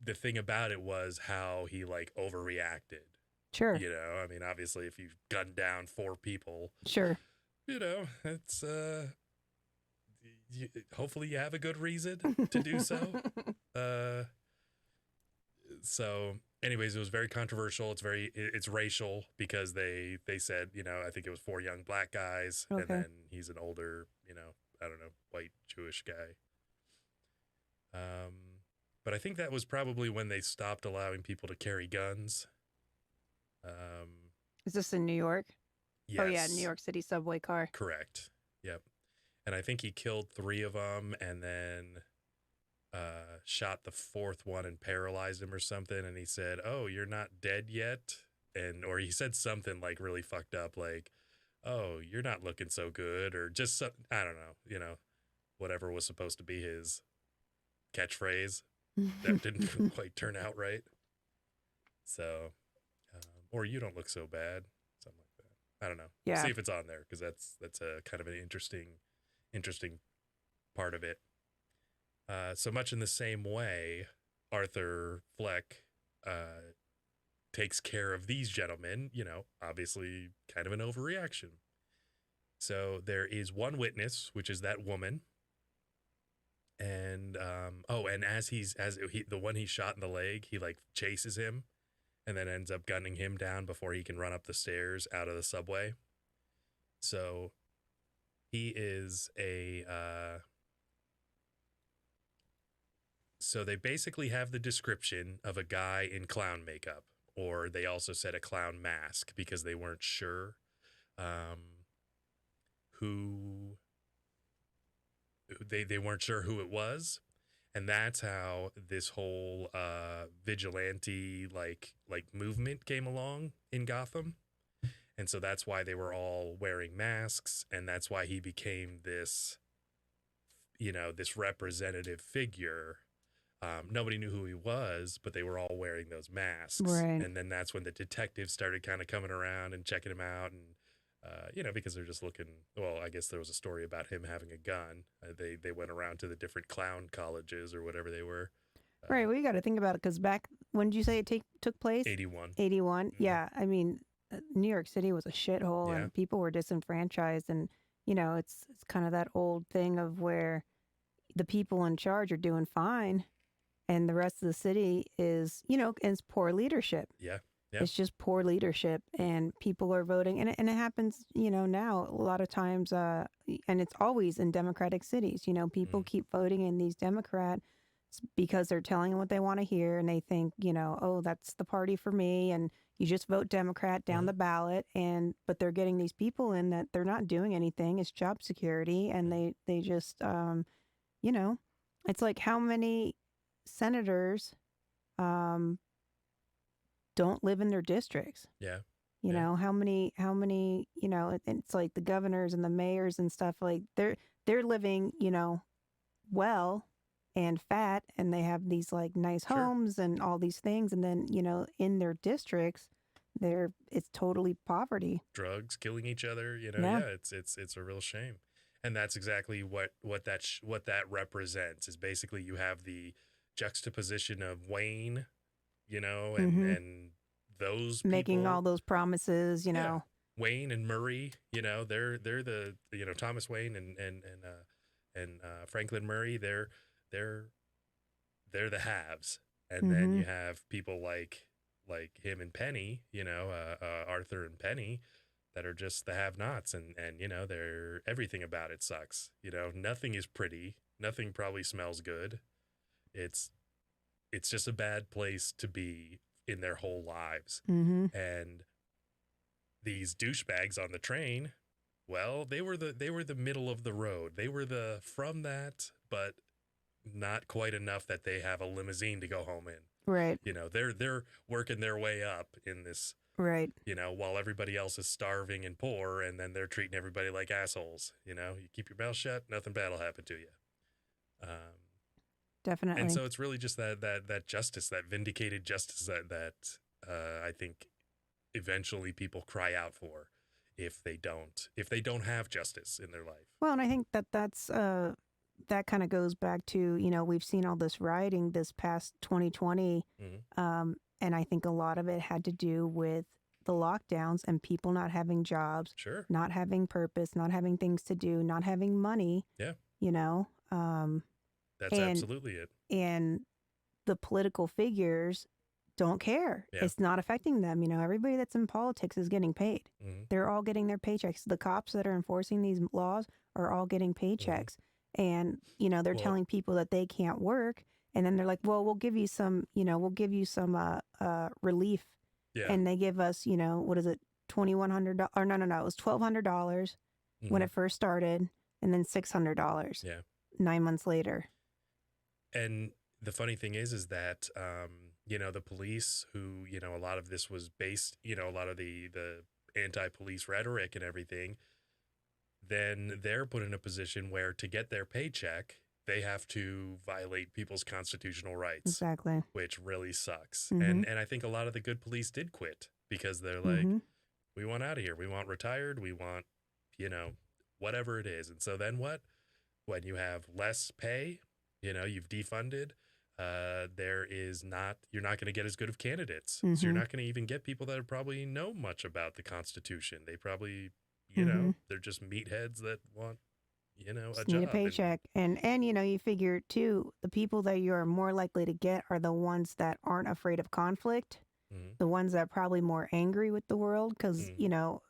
the thing about it was how he like overreacted. Sure. I mean, obviously, if you gun down 4 people, Sure. it's hopefully you have a good reason to do so. So anyways, it was very controversial. It's racial because they said, I think it was 4 young black guys, Okay. and then he's an older, I don't know, white Jewish guy. But I think that was probably when they stopped allowing people to carry guns. Is this in New York? Yes. Oh, yeah, New York City subway car. Correct. Yep. And I think he killed 3 of them, and then shot the 4th one and paralyzed him or something. And he said, "Oh, you're not dead yet," or he said something like really fucked up, like, "Oh, you're not looking so good," or just I don't know, whatever was supposed to be his catchphrase that didn't quite turn out right. So, or "you don't look so bad," something like that. I don't know. Yeah. We'll see if it's on there, because that's a kind of an interesting part of it. So much in the same way, Arthur Fleck takes care of these gentlemen, obviously kind of an overreaction. So there is one witness, which is that woman. And and as the one he shot in the leg, he like chases him and then ends up gunning him down before he can run up the stairs out of the subway. So he is so they basically have the description of a guy in clown makeup, or they also said a clown mask, because they weren't sure who they weren't sure who it was. And that's how this whole vigilante like movement came along in Gotham. And so that's why they were all wearing masks, and that's why he became this, this representative figure. Nobody knew who he was, but they were all wearing those masks. Right. And then that's when the detectives started kind of coming around and checking him out, and because they're just looking. Well, I guess there was a story about him having a gun. They went around to the different clown colleges or whatever they were. Right. Well, you got to think about it, because back, when did you say it took place? 81. 81. Mm-hmm. Yeah. I mean, New York City was a shithole, Yeah. and people were disenfranchised. And, it's kind of that old thing of where the people in charge are doing fine, and the rest of the city is, is poor leadership. Yeah. Yeah. It's just poor leadership, and people are voting, and it happens, now a lot of times, and it's always in Democratic cities. People Mm. keep voting in these Democrats because they're telling them what they want to hear, and they think, oh, that's the party for me, and you just vote Democrat down Mhm. the ballot, but they're getting these people in that they're not doing anything. It's job security, and they just, it's like how many senators don't live in their districts. Yeah. How many, it's like the governors and the mayors and stuff, like they're living, well and fat, and they have these like nice Sure. homes and all these things, and then, in their districts, it's totally poverty. Drugs, killing each other, Yeah. yeah, it's a real shame. And that's exactly what that represents is basically you have the juxtaposition of Wayne, Mhm. and those Making all people. those promises, Yeah. Wayne and Murray, they're the Thomas Wayne and Franklin Murray, they're the haves. And then Mhm. you have people like him and Penny, Arthur and Penny, that are just the have-nots, and they're everything about it sucks. Nothing is pretty, nothing probably smells good. It's just a bad place to be in their whole lives. Mhm. And these douchebags on the train, well, they were the middle of the road. They were the from that, but not quite enough that they have a limousine to go home in. Right. They're working their way up in this, Right. while everybody else is starving and poor, and then they're treating everybody like assholes. You keep your mouth shut, nothing bad will happen to you. Definitely. And so it's really just that justice, that vindicated justice that I think eventually people cry out for if they don't have justice in their life. Well, and I think that's that kind of goes back to, we've seen all this rioting this past 2020, Mm-hmm. and I think a lot of it had to do with the lockdowns and people not having jobs, Sure. not having purpose, not having things to do, not having money. Yeah. That's And absolutely it. and the political figures don't care. Yeah. It's not affecting them. Everybody that's in politics is getting paid. Mm-hmm. They're all getting their paychecks. The cops that are enforcing these laws are all getting paychecks. And, they're Well- telling people that they can't work. And then they're like, well, we'll give you some relief. Yeah. And they give us, what is it? $2,100, or no, it was $1,200 when it first started, and then $600. Yeah. 9 months later. And the funny thing is that, the police who, a lot of this was based, a lot of the anti-police rhetoric and everything, then they're put in a position where to get their paycheck, they have to violate people's constitutional rights. Exactly. Which really sucks. Mhm. And I think a lot of the good police did quit because they're like, Mhm. we want out of here. We want retired. We want, whatever it is. And so then what? When you have less pay, you've defunded, you're not going to get as good of candidates. So you're Mhm. not going to even get people that probably know much about the Constitution. They probably, Mhm. they're just meatheads that want, a Just job. need a paycheck. And you figure too, the people that you're more likely to get are the ones that aren't afraid of conflict, Mhm. the ones that are probably more angry with the world, because Mhm.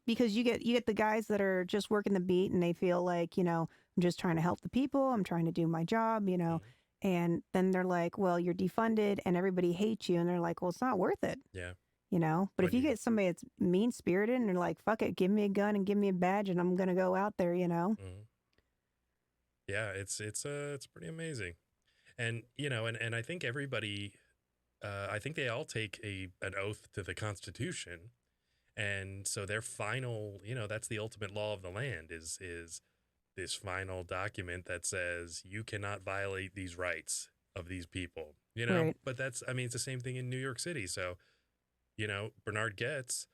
because you get the guys that are just working the beat, and they feel like, I'm just trying to help the people, I'm trying to do my job, Mhm. and then they're like, well, you're defunded and everybody hates you, and they're like, well, it's not worth it. Yeah. But if When you you- get somebody that's mean spirited and they're like, fuck it, give me a gun and give me a badge and I'm gonna go out there. Mhm. Yeah, it's pretty amazing. And and I think everybody, I think they all take an oath to the Constitution, and so their final, that's the ultimate law of the land is this final document that says you cannot violate these rights of these people. Right. But it's the same thing in New York City. So Bernard Goetz,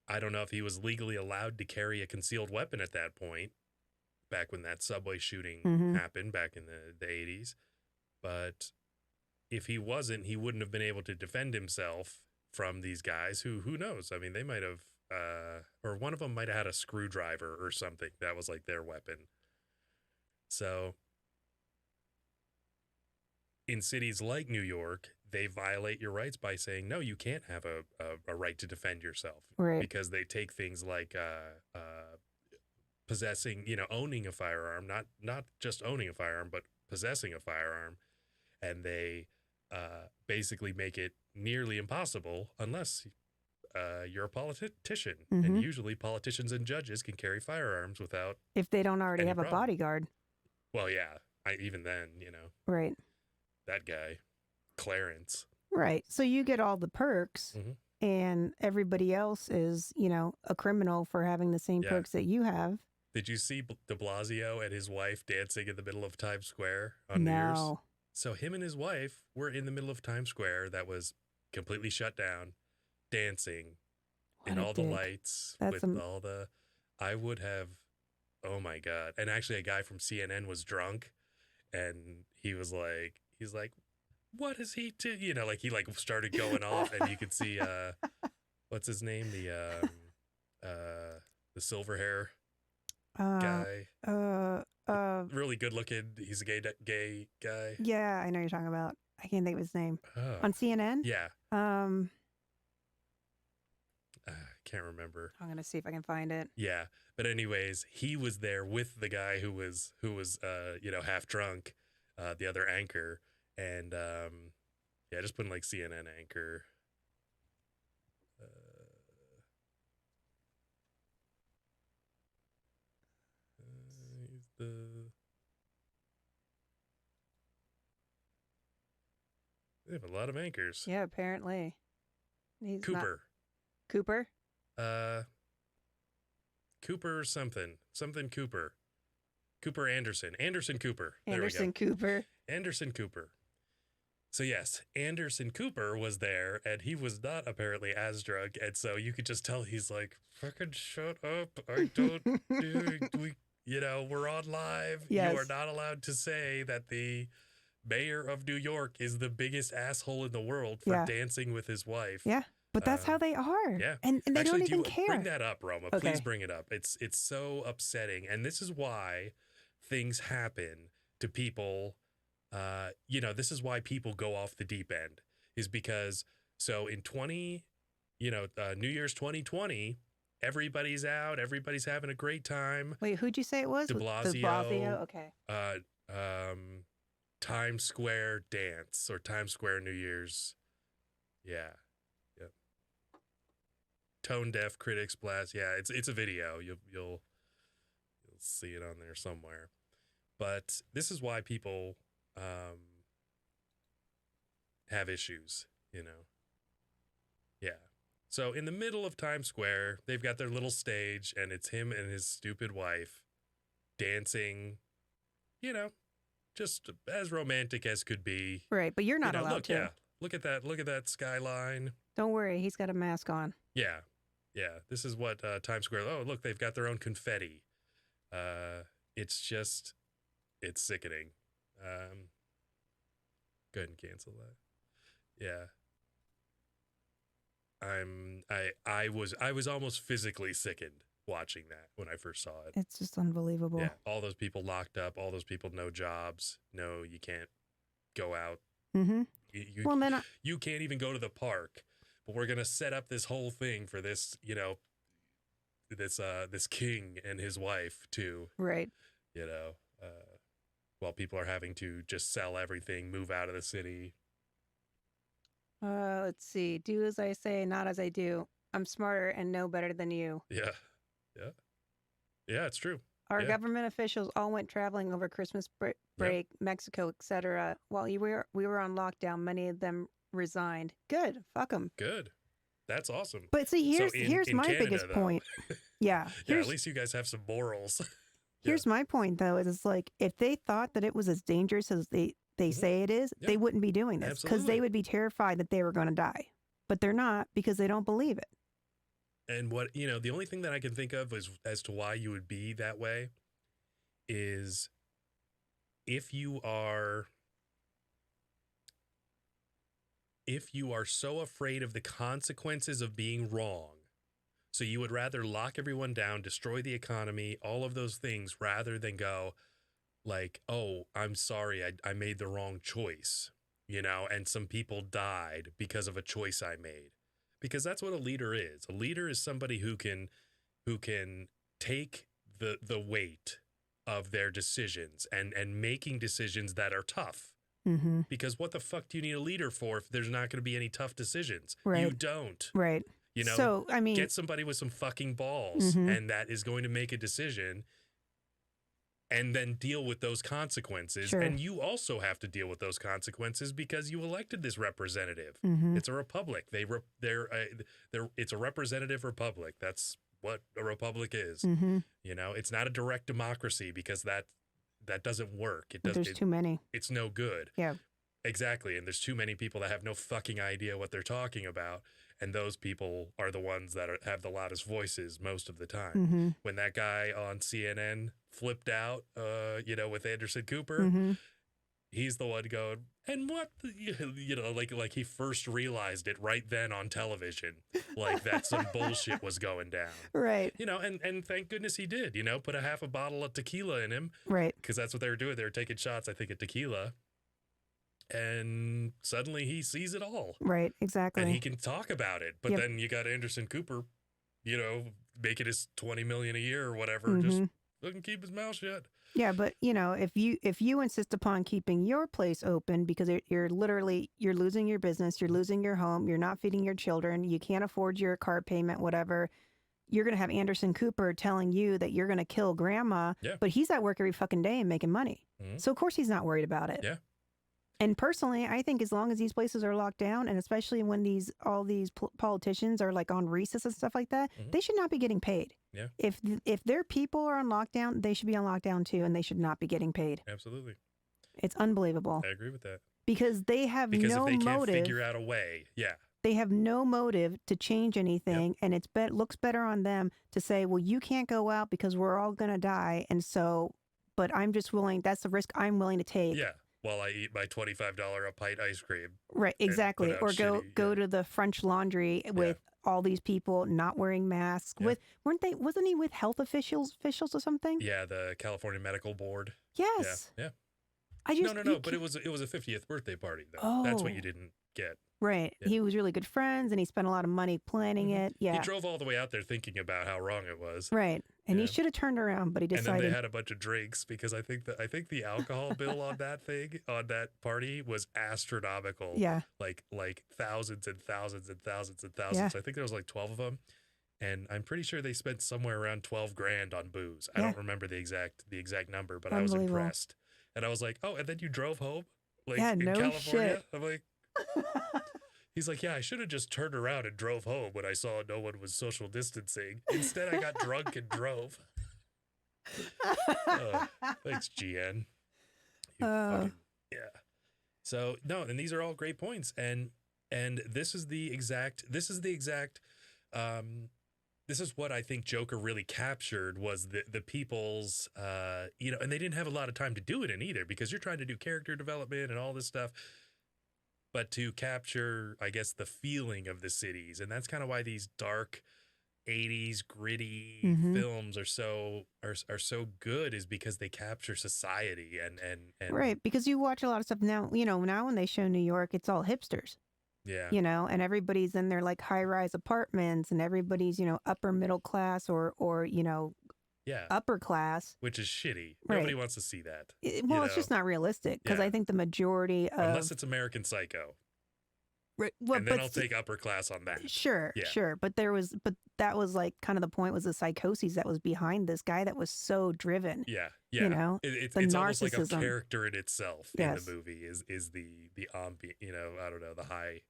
I don't know if he was legally allowed to carry a concealed weapon at that point, back when that subway shooting Mhm. happened back in the 80s. But if he wasn't, he wouldn't have been able to defend himself from these guys who knows? I mean, they might have, or one of them might have had a screwdriver or something. That was like their weapon. So in cities like New York, they violate your rights by saying, no, you can't have a right to defend yourself. Right. Because they take things like possessing, owning a firearm, not just owning a firearm, but possessing a firearm. And they basically make it nearly impossible unless you're a politician. And usually politicians and judges can carry firearms without. If they don't already any have a problem. bodyguard. Well, yeah. Even then, Right. that guy, Clarence. Right. So you get all the perks Mhm. and everybody else is, a criminal for having the same Yeah. perks that you have. Did you see de Blasio and his wife dancing in the middle of Times Square on New Year's? No. So him and his wife were in the middle of Times Square that was completely shut down, dancing in What a all the dick. lights That's with all the. I would have. Oh my God! And actually, a guy from CNN was drunk, and he's like, "What is he do?" He started going off, and you could see what's his name, the silver hair guy, really good looking. He's a gay guy. Yeah, I know you're talking about. I can't think of his name. Oh. On CNN? Yeah, I'm can't remember. going to see if I can find it. Yeah, but anyways, he was there with the guy who was half drunk, the other anchor, and just putting like CNN anchor. He's they have a lot of anchors. Yeah, apparently. He's not- Cooper. Cooper? Cooper something Cooper. Cooper Anderson. Anderson Cooper. There Anderson we go. Cooper. Anderson Cooper. So yes, Anderson Cooper was there, and he was not apparently as drunk, and so you could just tell he's like, "Fucking shut up! I don't we're on live. Yes. You are not allowed to say that the mayor of New York is the biggest asshole in the world for Yeah. dancing with his wife." Yeah, but that's how they are. yeah. And they Actually, don't even care. Bring that up, Roma. Okay. Please bring it up. It's so upsetting, and this is why things happen to people. This is why people go off the deep end, is because so in New Year's 2020, everybody's out, everybody's having a great time. Wait, who'd you say it was? De De Blasio. Blasio? Okay. Times Square dance or Times Square New Year's. Yeah. Yep. Tone deaf critics blast. Yeah, it's a video. You'll see it on there somewhere. But this is why people have issues, Yeah. So in the middle of Times Square, they've got their little stage, and it's him and his stupid wife dancing, just as romantic as could be. Right, but you're not allowed look, to. Yeah, look at that skyline. Don't worry, he's got a mask on. Yeah. This is what Times Square. Oh, look, they've got their own confetti. It's sickening. Go ahead and cancel that. Yeah. I was almost physically sickened watching that when I first saw it. It's just unbelievable. Yeah, all those people locked up, all those people no jobs. No, you can't go out. Mm-hmm. You, you can't even go to the park. But we're gonna set up this whole thing for this, this king and his wife too. Right. While people are having to just sell everything, move out of the city. Let's see. Do as I say, not as I do. I'm smarter and know better than you. Yeah, it's true. Our Yeah. government officials all went traveling over Christmas break, Mexico, etc. While we were on lockdown, many of them resigned. Good. Fuck them. Good. That's awesome. But see, here's in my Canada, biggest though. point. Yeah. Yeah, at least you guys have some morals. Here's my point, though, is it's like if they thought that it was as dangerous as they say it is, Yeah. they wouldn't be doing this because Absolutely. they would be terrified that they were going to die. But they're not because they don't believe it. And what, the only thing that I can think of is as to why you would be that way is if you are so afraid of the consequences of being wrong. So you would rather lock everyone down, destroy the economy, all of those things, rather than go like, oh, I'm sorry, I made the wrong choice. and some people died because of a choice I made. Because that's what a leader is. A leader is somebody who can take the weight of their decisions and making decisions that are tough. Mm-hmm. Because what the fuck do you need a leader for if there's not going to be any tough decisions? Right. You don't. Right. So, I mean, get somebody with some fucking balls and that is going to make a decision and then deal with those consequences. Sure. And you also have to deal with those consequences because you elected this representative. Mm-hmm. It's a republic. It's a representative republic. That's what a republic is. Mm-hmm. It's not a direct democracy because that doesn't work. There's too many. It's no good. Yeah. Exactly. And there's too many people that have no fucking idea what they're talking about. And those people are the ones that have the loudest voices most of the time. Mm-hmm. When that guy on CNN flipped out, with Anderson Cooper, Mm-hmm. he's the one going, and what, like he first realized it right then on television, like that some bullshit was going down. Right. And thank goodness he did, put a half a bottle of tequila in him. Right. Because that's what they were doing. They were taking shots, I think, of tequila. And suddenly he sees it all. Right, exactly. And he can talk about it. But then you got Anderson Cooper, making his $20 million a year or whatever, just looking keep his mouth shut. Yeah, but if you insist upon keeping your place open because you're losing your business, you're losing your home, you're not feeding your children, you can't afford your car payment, whatever, you're going to have Anderson Cooper telling you that you're going to kill grandma, but he's at work every fucking day and making money. Mm-hmm. So of course he's not worried about it. Yeah. And personally, I think as long as these places are locked down, and especially when all these politicians are like on recess and stuff like that, they should not be getting paid. Yeah. If their people are on lockdown, they should be on lockdown too, and they should not be getting paid. Absolutely. It's unbelievable. I agree with that. Because they have no if they can't motive. figure out a way, They have no motive to change anything, and looks better on them to say, well, you can't go out because we're all going to die, and so, but I'm just willing, that's the risk I'm willing to take. Yeah. While I eat my $25 a pint ice cream. Right, exactly. Or go to the French Laundry with all these people not wearing masks. Yeah. Wasn't he with health officials or something? Yeah, the California Medical Board. Yes. Yeah. I just No, but it was a 50th birthday party though. Oh. That's what you didn't get. Right. Yeah. He was really good friends and he spent a lot of money planning it. Yeah. He drove all the way out there thinking about how wrong it was. Right. And he should have turned around, but he decided. And then they had a bunch of drinks because I think the alcohol bill on that party was astronomical. Yeah. Like thousands and thousands and thousands and thousands. Yeah. I think there was like 12 of them. And I'm pretty sure they spent somewhere around $12,000 on booze. I don't remember the exact number, but I was impressed. And I was like, oh, and then you drove home? Like in no California? shit. I'm like, he's like, yeah, I should have just turned around and drove home when I saw no one was social distancing. Instead, I got drunk and drove. Thanks, GN. Yeah. So no, and these are all great points, and this is what I think Joker really captured was the people's, and they didn't have a lot of time to do it in either because you're trying to do character development and all this stuff. But to capture, I guess, the feeling of the cities. And that's kind of why these dark 80s gritty films are so good, is because they capture society and right, because you watch a lot of stuff now, now when they show New York, it's all hipsters. Yeah. And everybody's in their like high-rise apartments and everybody's, upper middle class or upper class, which is shitty. Right. Nobody wants to see that. It's just not realistic because I think the majority of unless it's American Psycho. Right, and then I'll take upper class on that. Sure. But that was like kind of the point was the psychoses that was behind this guy that was so driven. Yeah. It's almost like a character in itself in the movie is the ambient, I don't know, the high.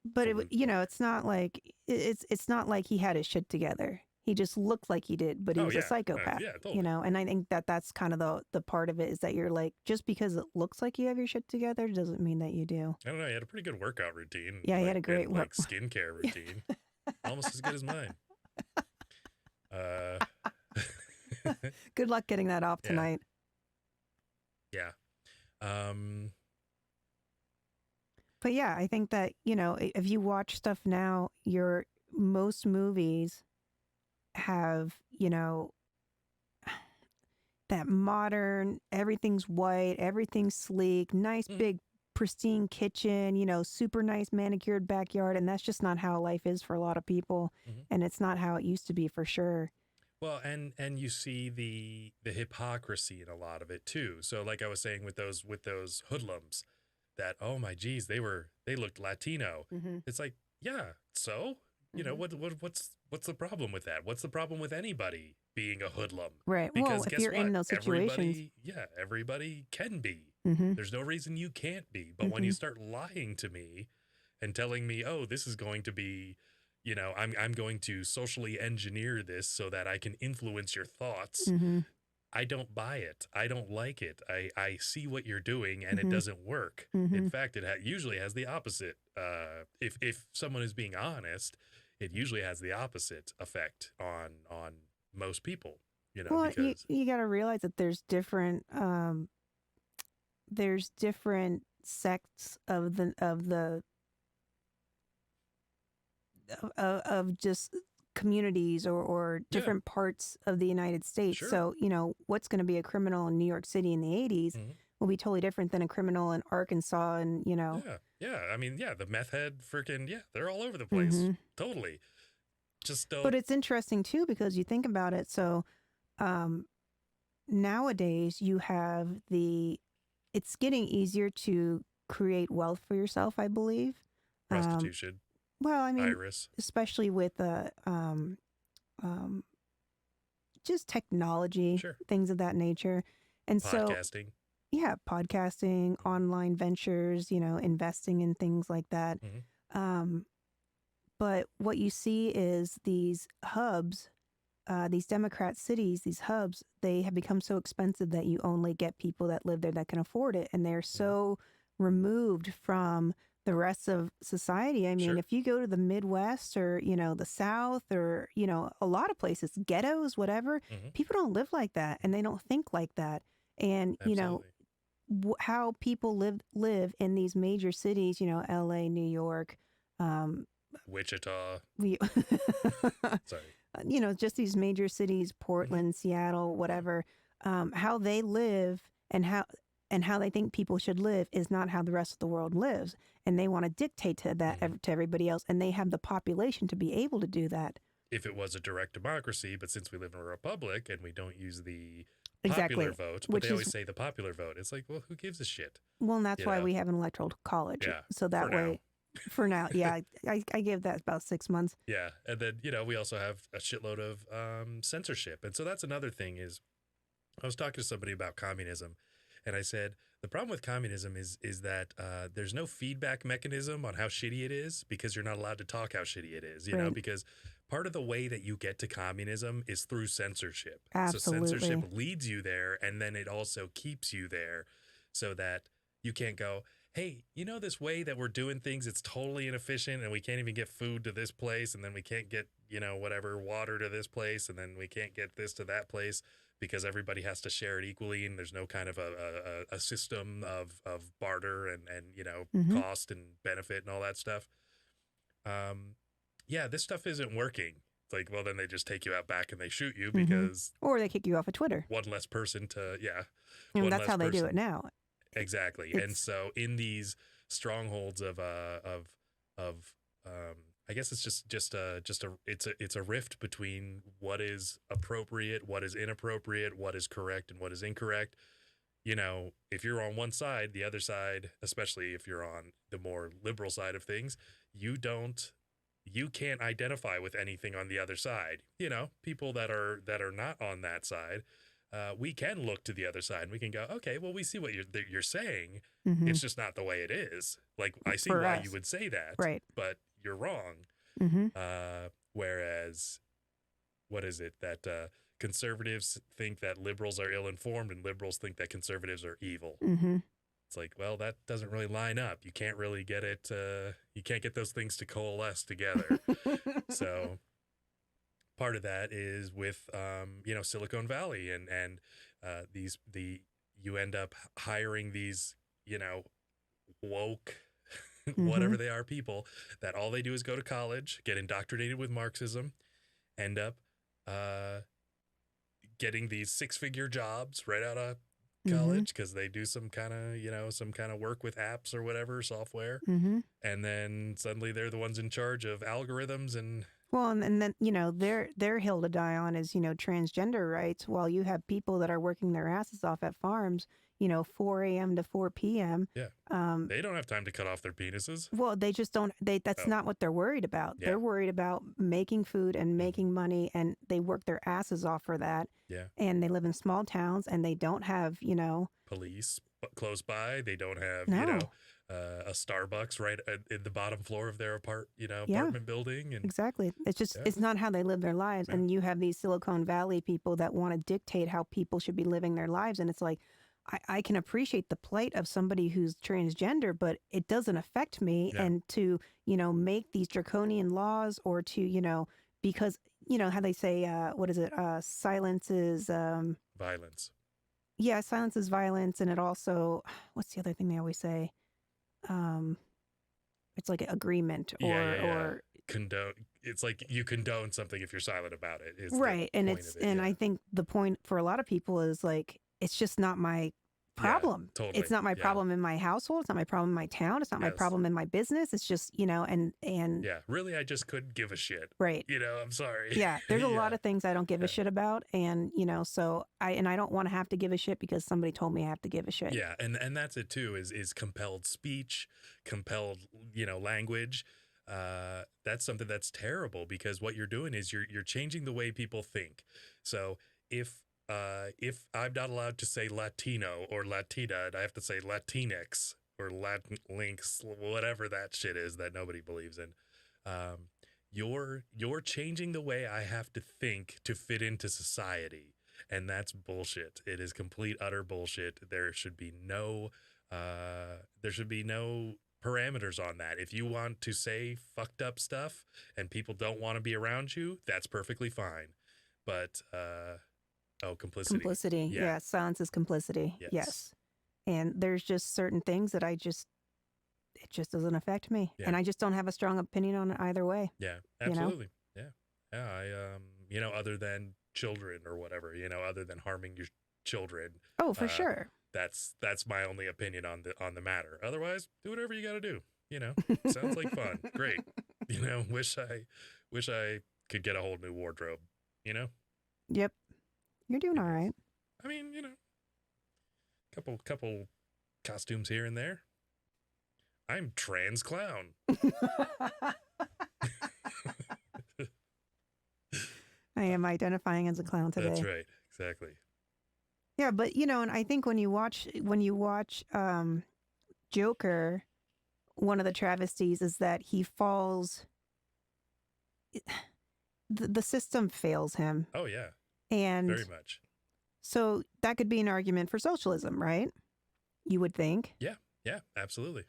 But it's not like it's not like he had his shit together. He just looked like he did, but he was a psychopath. Totally. And I think that's kind of the part of it is that you're like, just because it looks like you have your shit together doesn't mean that you do. I don't know. He had a pretty good workout routine. Yeah, he had a great skincare routine, almost as good as mine. Good luck getting that off tonight. Yeah. But yeah, I think that if you watch stuff now, most movies have that modern, everything's white, everything's sleek, nice big pristine kitchen, super nice manicured backyard. And that's just not how life is for a lot of people. Mhm. And it's not how it used to be for sure. Well, and you see the hypocrisy in a lot of it too. So like I was saying with those hoodlums, that oh my geez, they looked Latino. Mm-hmm. It's like, yeah, so what's the problem with that? What's the problem with anybody being a hoodlum? Right. Because Well, if guess you're what? in those situations, Everybody can be. mm-hmm. There's no reason you can't be. But when you start lying to me and telling me, oh, this is going to be, I'm going to socially engineer this so that I can influence your thoughts. Mm-hmm. I don't buy it. I don't like it. I see what you're doing and Mm-hmm. it doesn't work. Mm-hmm. In fact, it usually has the opposite. If someone is being honest, it usually has the opposite effect on most people. Well, because you got to realize that there's different sects of just communities or different parts of the United States. Sure. So, what's going to be a criminal in New York City in the 80s Mhm. will be totally different than a criminal in Arkansas and, Yeah. I mean, the meth head they're all over the place. Mhm. Totally. Just don't. But it's interesting too because you think about it. So nowadays you have it's getting easier to create wealth for yourself, I believe. Prostitution, Well, I mean, Iris. especially with just technology, Sure. things of that nature. And so, Podcasting. yeah, podcasting, online ventures, investing in things like that. Mhm. But what you see is these hubs, these Democrat cities, these hubs, they have become so expensive that you only get people that live there that can afford it. And they're so removed from the rest of society. I mean, Sure. if you go to the Midwest or, the South or, a lot of places, ghettos, whatever, Mhm. people don't live like that and they don't think like that. And, Absolutely. how people live in these major cities, LA, New York, Wichita. we, Sorry. just these major cities, Portland, Seattle, whatever, how they live and how they think people should live is not how the rest of the world lives. And they want to dictate to that to everybody else. And they have the population to be able to do that. If it was a direct democracy, but since we live in a republic and we don't use the Exactly. popular vote, but Which they is- always say the popular vote. It's like, well, who gives a shit? Well, and that's You why know. we have an electoral college. Yeah, So that for way, for now, yeah, I give that about 6 months. Yeah. And then, we also have a shitload of censorship. And so that's another thing is I was talking to somebody about communism and I said, the problem with communism is that there's no feedback mechanism on how shitty it is because you're not allowed to talk how shitty it is, Right. because part of the way that you get to communism is through censorship. Absolutely. So censorship leads you there and then it also keeps you there so that you can't go, hey, this way that we're doing things, it's totally inefficient and we can't even get food to this place and then we can't get, whatever water to this place and then we can't get this to that place because everybody has to share it equally and there's no kind of a system of barter and Mhm. cost and benefit and all that stuff. This stuff isn't working. It's like, well, then they just take you out back and they shoot you because Or they kick you off of Twitter. one less person to, And one that's less how they do person. it now. Exactly. And It's- so in these strongholds of I guess it's it's a rift between what is appropriate, what is inappropriate, what is correct and what is incorrect. If you're on one side, the other side, especially if you're on the more liberal side of things, you can't identify with anything on the other side. People that are not on that side, we can look to the other side and we can go, okay, well, we see what you're saying. Mhm. It's just not the way it is. Like, I see For why us. you would say that, Right. but you're wrong. hmm Whereas, what is it that conservatives think that liberals are ill-informed and liberals think that conservatives are evil? hmm It's like, well, that doesn't really line up. You can't really get it. You can't get those things to coalesce together. So part of that is with, Silicon Valley and you end up hiring these, woke, whatever they are, people that all they do is go to college, get indoctrinated with Marxism, end up getting these 6-figure jobs right out of college because they do some kind of, some kind of work with apps or whatever, software. Mm-hmm. And then suddenly they're the ones in charge of algorithms and Well, and then their hill to die on is transgender rights. While you have people that are working their asses off at farms, 4 a.m. to 4 p.m. yeah, they don't have time to cut off their penises. Well, they just don't. That's not what they're worried about. Yeah. They're worried about making food and making money, and they work their asses off for that. Yeah, And they live in small towns, and they don't have police close by. They don't have No. a Starbucks right in the bottom floor of their apartment building. And Exactly. It's just Yeah. it's not how they live their lives. Yeah. And you have these Silicon Valley people that want to dictate how people should be living their lives. And it's like, I can appreciate the plight of somebody who's transgender, but it doesn't affect me. Yeah. And to, make these draconian laws or to, because, how they say, what is it? Silence is, violence. yeah, silence is violence. And it also, what's the other thing they always say? It's like an agreement or, Yeah. Condone. It's like you condone something if you're silent about it. Is the right. And point it's of it, and yeah. I think the point for a lot of people is like it's just not my problem. totally, It's not my yeah. problem in my household. It's not my problem in my town. It's not my Yes. problem in my business. It's just and Yeah, really, I just couldn't give a shit. right. I'm sorry. Yeah, there's a Yeah. lot of things I don't give Yeah. a shit about, and so I don't want to have to give a shit because somebody told me I have to give a shit. Yeah, and that's it too. Is compelled speech, compelled language. That's something that's terrible because what you're doing is you're changing the way people think. So if I'm not allowed to say Latino or Latina and I have to say Latinx or Latinx, whatever that shit is that nobody believes in, you're changing the way I have to think to fit into society. And that's bullshit. It is complete, utter bullshit. There should be no parameters on that. If you want to say fucked up stuff and people don't want to be around you, that's perfectly fine. But complicity. Complicity. Yeah. Yeah, silence is complicity. Yes. Yes. And there's just certain things that it just doesn't affect me. Yeah. And I just don't have a strong opinion on it either way. Yeah, You know? absolutely. Yeah. Other than children or whatever, other than harming your children, Oh, for sure. that's my only opinion on the matter. Otherwise, do whatever you got to do. Sounds like fun. Great. Wish I could get a whole new wardrobe. Yep. You're doing all right. I mean, couple costumes here and there. I'm trans clown. I am identifying as a clown today. That's right. Exactly. Yeah, but and I think when you watch Joker, one of the travesties is that he falls. The system fails him, Oh yeah. and Very much. so that could be an argument for socialism, right? You would think. Yeah, absolutely.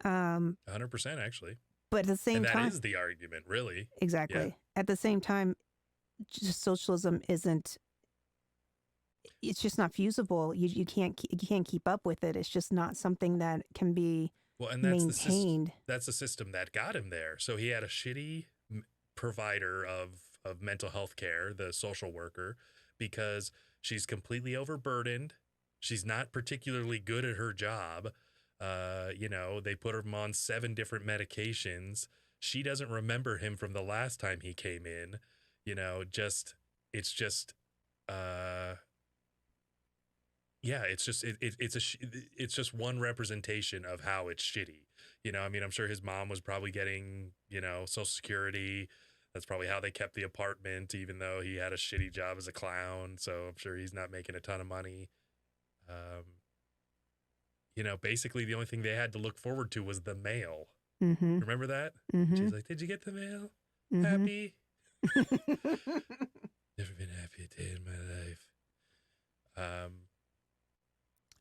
100%, 100% actually. but at the same And that time, is the argument, really. exactly. At the same time, just socialism isn't. It's just not feasible. You can't keep up with it. It's just not something that can be Well, and that's maintained. that's the system that got him there. So he had a shitty provider of mental health care, the social worker, because she's completely overburdened. She's not particularly good at her job. They put him on 7 different medications. She doesn't remember him from the last time he came in. It's just one representation of how it's shitty. I'm sure his mom was probably getting, Social Security. That's probably how they kept the apartment, even though he had a shitty job as a clown. So I'm sure he's not making a ton of money. Basically the only thing they had to look forward to was the mail. Mm-hmm. Remember that? Mm-hmm. She's like, "Did you get the mail? Mm-hmm. Happy? Never been happy a day in my life."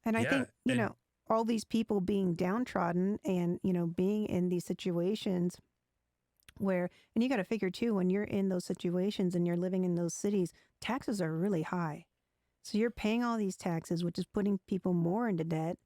And I Yeah, think, and- all these people being downtrodden and, being in these situations where, and you got to figure too, when you're in those situations and you're living in those cities, taxes are really high. So you're paying all these taxes, which is putting people more into debt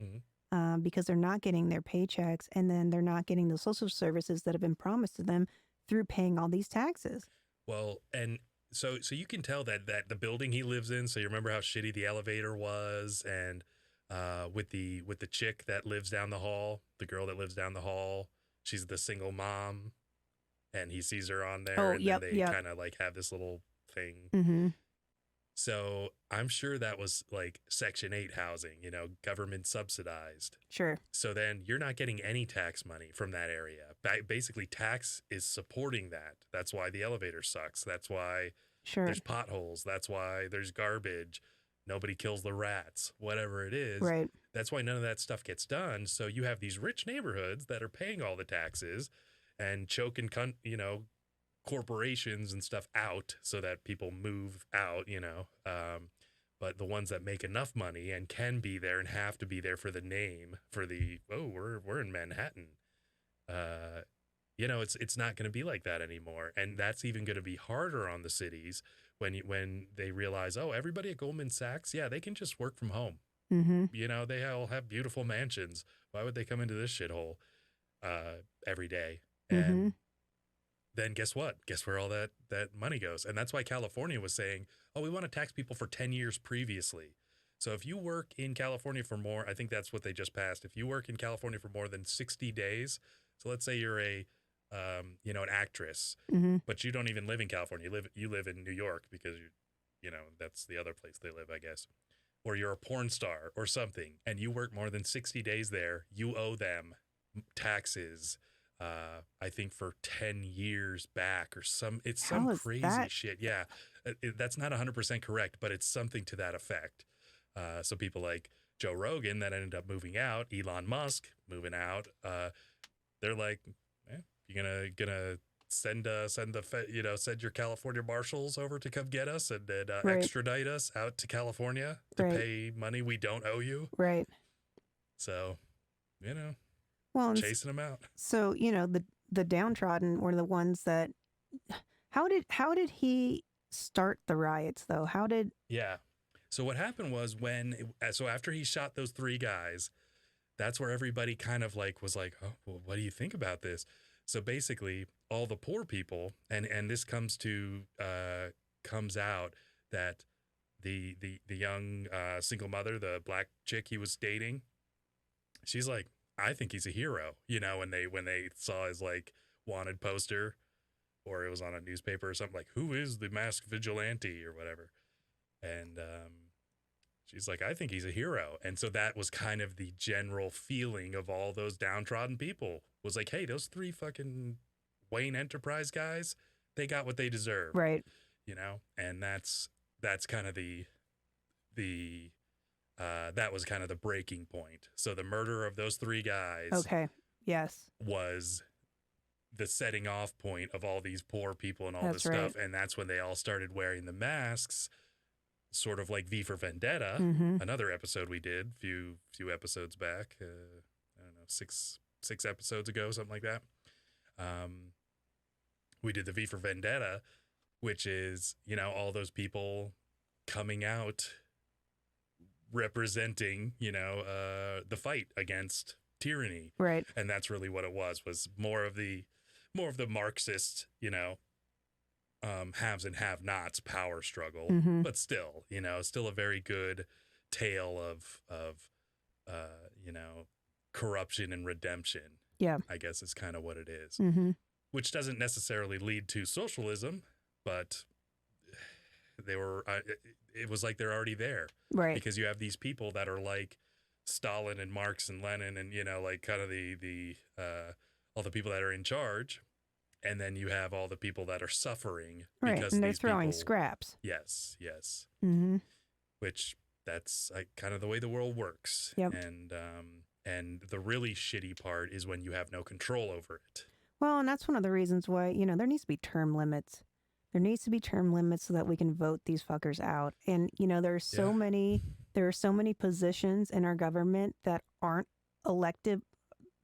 because they're not getting their paychecks and then they're not getting the social services that have been promised to them through paying all these taxes. Well, and so you can tell that the building he lives in, so you remember how shitty the elevator was, and with the chick that lives down the hall, the girl that lives down the hall. She's the single mom, and he sees her on there, Oh, and yep, then they yep. kind of like have this little thing. Mm-hmm. So I'm sure that was like Section 8 housing, government subsidized. Sure. So then you're not getting any tax money from that area. Basically, tax is supporting that. That's why the elevator sucks. That's why Sure. there's potholes. That's why there's garbage. Nobody kills the rats, whatever it is. Right. That's why none of that stuff gets done. So you have these rich neighborhoods that are paying all the taxes and choking, corporations and stuff out so that people move out, but the ones that make enough money and can be there and have to be there for the name, for the, we're in Manhattan. It's not going to be like that anymore. And that's even going to be harder on the cities when they realize, everybody at Goldman Sachs, they can just work from home. Mm-hmm. They all have beautiful mansions. Why would they come into this shithole every day? And then guess what? Guess where all that money goes? And that's why California was saying, we want to tax people for 10 years previously. So if you work in California for more, I think that's what they just passed. If you work in California for more than 60 days, so let's say you're an actress, but you don't even live in California. You live in New York because that's the other place they live, I guess. Or you're a porn star or something, and you work more than 60 days there, you owe them taxes. I think for 10 years back or some crazy that? shit. Yeah. That's not 100% correct, but it's something to that effect. So people like Joe Rogan that ended up moving out, Elon Musk moving out, they're like, you're gonna send your California marshals over to come get us and then Right. extradite us out to California to Right. pay money we don't owe you. Right. So, Well, and chasing them out. so the downtrodden were the ones that. How did he start the riots though? How did? Yeah. So what happened was so after he shot those 3 guys, that's where everybody kind of like was like, oh, well, what do you think about this? So basically all the poor people, and this comes out that the young single mother, the black chick he was dating, she's like, I think he's a hero, when they saw his like wanted poster, or it was on a newspaper or something, like, who is the masked vigilante or whatever. And she's like, I think he's a hero. And so that was kind of the general feeling of all those downtrodden people, was like, hey, those 3 fucking Wayne Enterprise guys, they got what they deserve. Right. And that's kind of that was kind of the breaking point. So the murder of those 3 guys Okay. Yes. was the setting off point of all these poor people and all That's this stuff. right. And that's when they all started wearing the masks, sort of like V for Vendetta, Mm-hmm. another episode we did few episodes back. I don't know, six episodes ago, something like that. We did the V for Vendetta, which is, all those people coming out representing, the fight against tyranny. Right. And that's really what it was more of the Marxist, haves and have-nots power struggle, Mm-hmm. but still, still a very good tale of corruption and redemption. Yeah. I guess is kind of what it is, Mm-hmm. which doesn't necessarily lead to socialism, but they were, it was like they're already there, Right. because you have these people that are like Stalin and Marx and Lenin and, like kind of the all the people that are in charge. And then you have all the people that are suffering Right. because And they're these throwing people, scraps. Yes. Mm-hmm. Which that's kind of the way the world works. Yep. And the really shitty part is when you have no control over it. Well, and that's one of the reasons why, there needs to be term limits. There needs to be term limits so that we can vote these fuckers out. And, there are so many positions in our government that aren't elected.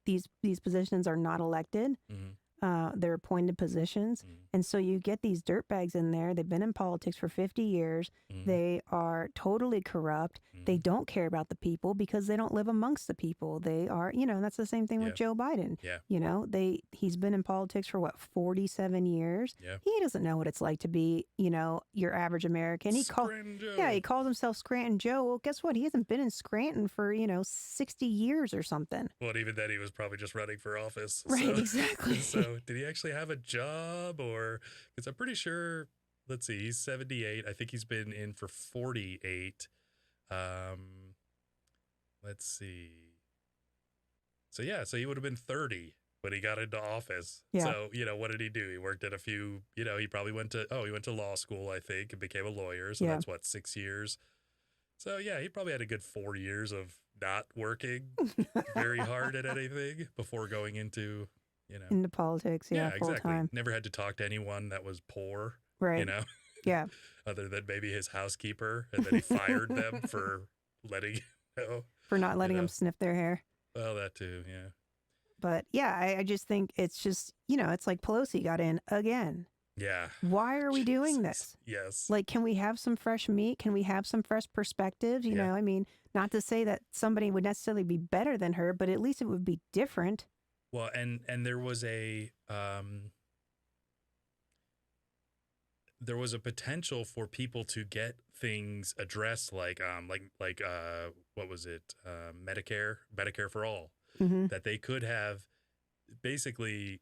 These positions are not elected. Mhm. their appointed positions. Mm. And so you get these dirtbags in there. They've been in politics for 50 years. Mm. They are totally corrupt. They don't care about the people because they don't live amongst the people. They are, that's the same thing with Yeah. Joe Biden. Yeah. He's been in politics for 47 years. Yeah. He doesn't know what it's like to be, your average American. Scranton Joe. Yeah, he calls himself Scranton Joe. Well, guess what? He hasn't been in Scranton for, 60 years or something. Well, even then, he was probably just running for office. Right, So, exactly. So, did he actually have a job, or because I'm pretty sure? Let's see, he's 78. I think he's been in for 48. Let's see. So yeah, so he would have been 30 when he got into office. Yeah. So what did he do? He worked at a few. He probably went to law school, I think, and became a lawyer. So Yeah. that's what, 6 years. So yeah, he probably had a good 4 years of not working very hard at anything before going into, Into politics, full exactly. time. Never had to talk to anyone that was poor, Right. Yeah. other than maybe his housekeeper, and then he fired them for letting For not letting know. them sniff their hair. Well, that too, yeah. But yeah, I just think it's just, it's like Pelosi got in again. Yeah. Why are we doing Jesus. this? Yes. Like, can we have some fresh meat? Can we have some fresh perspectives? You Yeah. know, I mean, not to say that somebody would necessarily be better than her, but at least it would be different. Well, and there was a potential for people to get things addressed like what was it, Medicare for all, Mm-hmm. that they could have basically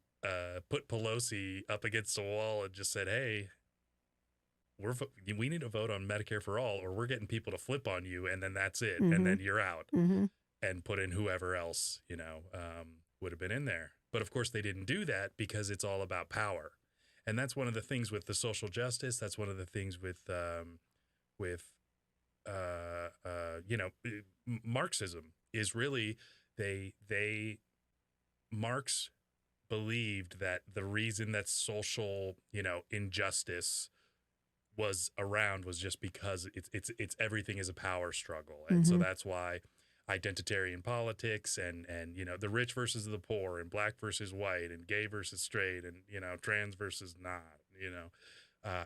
put Pelosi up against the wall and just said, hey, we need to vote on Medicare for all, or we're getting people to flip on you, and then that's it, Mhm. and then you're out, Mm-hmm. and put in whoever else would have been in there. But of course they didn't do that because it's all about power. And that's one of the things with the social justice. That's one of the things with Marxism is really Marx believed that the reason that social, injustice was around was just because it's everything is a power struggle. And so Mhm. that's why identitarian politics and the rich versus the poor and black versus white and gay versus straight and trans versus not,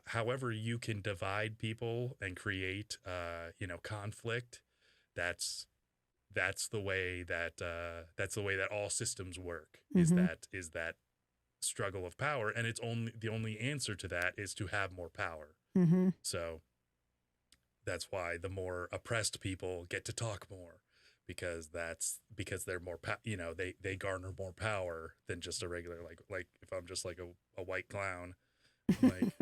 however you can divide people and create conflict, that's the way that all systems work. Mhm. is that struggle of power, and it's the only answer to that is to have more power. Mm-hmm. So that's why the more oppressed people get to talk more, because they're more they garner more power than just a regular like if I'm just like a white clown, I'm like,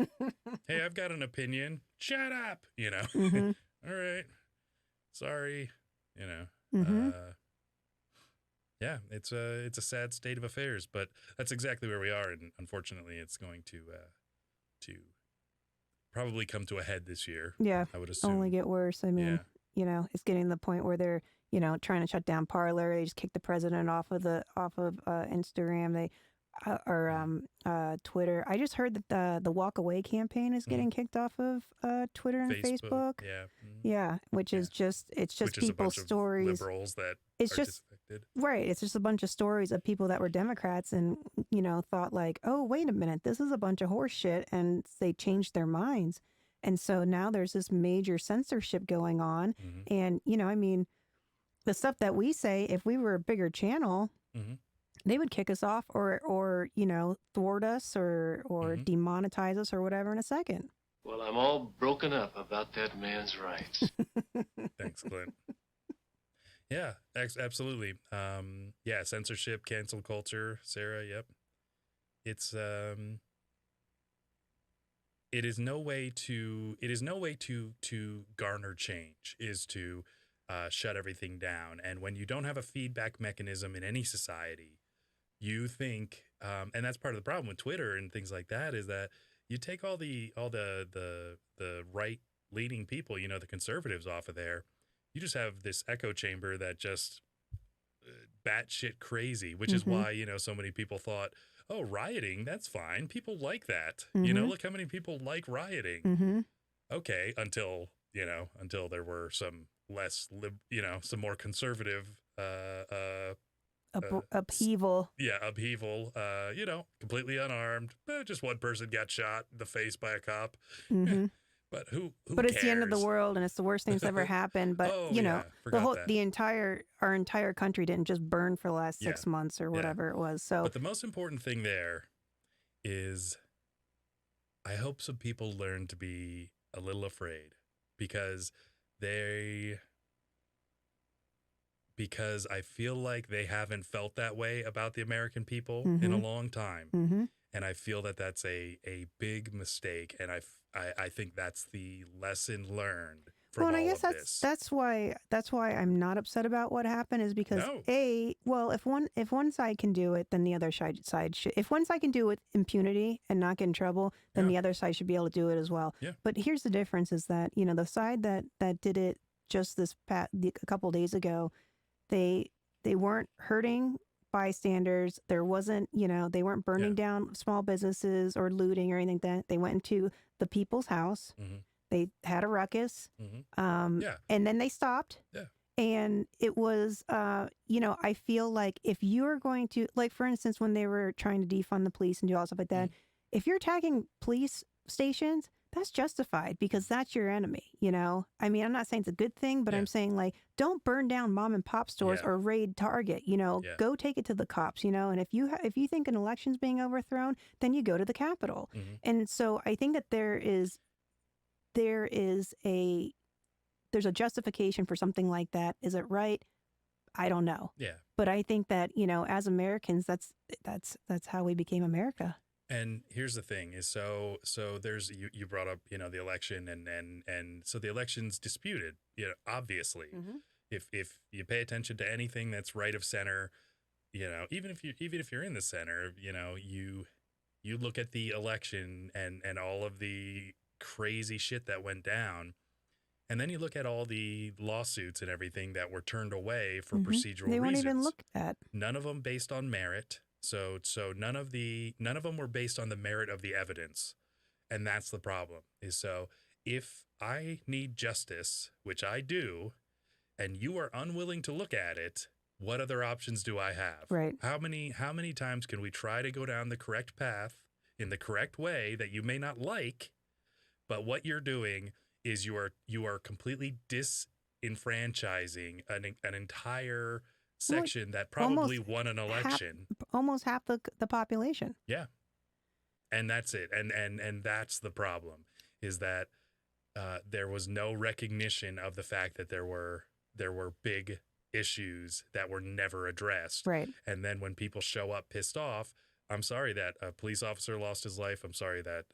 hey, I've got an opinion, shut up, Mm-hmm. all right, sorry, Mm-hmm. yeah, it's a sad state of affairs, but that's exactly where we are, and unfortunately it's going to probably come to a head this year. Yeah. I would assume. Only get worse. I mean, Yeah. it's getting to the point where they're, trying to shut down Parler. They just kicked the president off of Instagram. They Twitter. I just heard that the Walk Away campaign is getting kicked off of Twitter and Facebook. Yeah. Yeah, which is just Which is a people's bunch of stories. liberals that It's just participated. right. It's just a bunch of stories of people that were Democrats and thought like, oh, wait a minute, this is a bunch of horse shit, and they changed their minds. And so now there's this major censorship going on, Mhm. and I mean, the stuff that we say, if we were a bigger channel, Mhm. they would kick us off or thwart us or Mhm. demonetize us or whatever in a second. Well, I'm all broken up about that man's rights. Thanks, Clint. Yeah, absolutely. Yeah, censorship, cancel culture, Sarah. Yep. It's it is no way to garner change, is to shut everything down. And when you don't have a feedback mechanism in any society, you think, and that's part of the problem with Twitter and things like that, is that you take all the right leaning people, the conservatives off of there, you just have this echo chamber that just batshit crazy, which is Mhm. why, so many people thought, oh, rioting, that's fine. People like that. Mhm. Look how many people like rioting. Mm-hmm. Okay, until there were some less some more conservative upheaval. Yeah, upheaval. Completely unarmed. Just one person got shot in the face by a cop. Hmm. But who But it's cares? the end of the world, and it's the worst thing that's ever happened. But Oh, you know, yeah, forgot that. our entire country didn't just burn for the last Yeah. 6 months or whatever it was. So But the most important thing there is I hope some people learn to be a little afraid because I feel like they haven't felt that way about the American people in a long time. Mm-hmm. And I feel that that's a big mistake. And I think that's the lesson learned from and I all guess of this. that's why I'm not upset about what happened is because No. if one side can do it, then the other side should. If one side can do it with impunity and not get in trouble, then the other side should be able to do it as well. Yeah. But here's the difference: is that the side that did it just a couple days ago, they weren't hurting bystanders. There wasn't they weren't burning down small businesses or looting or anything like that. They went into the people's house. Mm-hmm. They had a ruckus, Mm-hmm. and then they stopped. Yeah. And it was, I feel like if you're going to, like, for instance, when they were trying to defund the police and do all stuff like that, if you're attacking police stations, that's justified because that's your enemy, I mean, I'm not saying it's a good thing, but I'm saying, like, don't burn down mom and pop stores or raid Target, go take it to the cops, and if you think an election's being overthrown, then you go to the Capitol. Mm-hmm. And so I think that there's a justification for something like that. Is it right? I don't know. Yeah. But I think that, as Americans, that's how we became America. And here's the thing is so there's you brought up, the election and so the election's disputed, obviously. Mm-hmm. If you pay attention to anything that's right of center, even if you're in the center, you look at the election and all of the crazy shit that went down, and then you look at all the lawsuits and everything that were turned away for procedural They weren't reasons. even looked at. None of them based on merit. So none of them were based on the merit of the evidence, and that's the problem. Is so if I need justice, which I do, and you are unwilling to look at it, what other options do I have? Right. How many times can we try to go down the correct path in the correct way that you may not like, but what you're doing is you are completely disenfranchising an entire section that probably won an election. Almost half the population. Yeah. And that's it. And that's the problem is that there was no recognition of the fact that there were big issues that were never addressed. Right. And then when people show up pissed off, I'm sorry that a police officer lost his life. I'm sorry that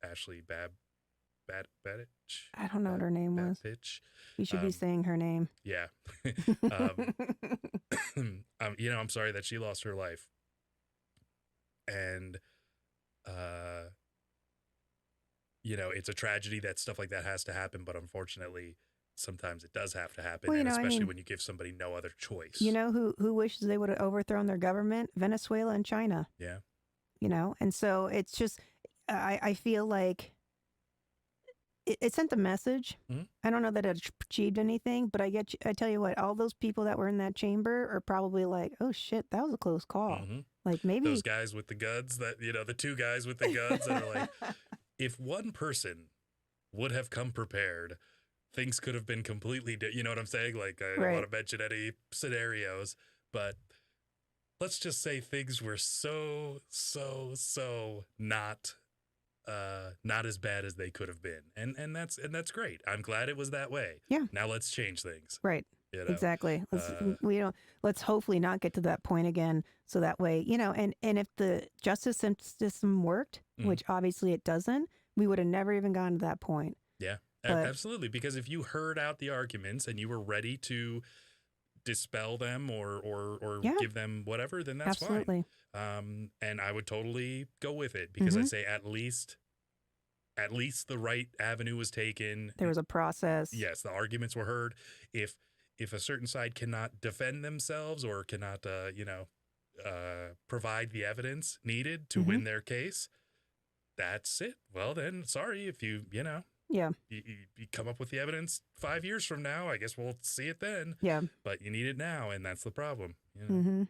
Ashley Babich. I don't know what her name was. You should be saying her name. Yeah. I'm sorry that she lost her life. And, it's a tragedy that stuff like that has to happen, but unfortunately, sometimes it does have to happen, Well, and especially when you give somebody no other choice. Who wishes they would have overthrown their government? Venezuela and China. Yeah. And so it's just, I feel like it sent a message. Mhm. I don't know that it achieved anything, but I tell you what, all those people that were in that chamber are probably like, oh shit, that was a close call. Mm-hmm. Like maybe those guys with the guns the two guys with the guns that are like, if one person would have come prepared, things could have been completely you know what I'm saying? Like, I don't want to mention any scenarios, but let's just say things were so not as bad as they could have been. And that's great. I'm glad it was that way. Yeah. Now let's change things. Right. Exactly. Let's hopefully not get to that point again. So that way, and if the justice system worked, which obviously it doesn't, we would have never even gotten to that point. Yeah, But- absolutely. Because if you heard out the arguments and you were ready to dispel them or give them whatever, then that's Absolutely. fine. And I would totally go with it because I'd say at least the right avenue was taken. There was a process. Yes, the arguments were heard. If a certain side cannot defend themselves or cannot, provide the evidence needed to win their case, that's it. Well, then, sorry if you Yeah. You come up with the evidence 5 years from now. I guess we'll see it then. Yeah. But you need it now, and that's the problem. You know? Mm-hmm.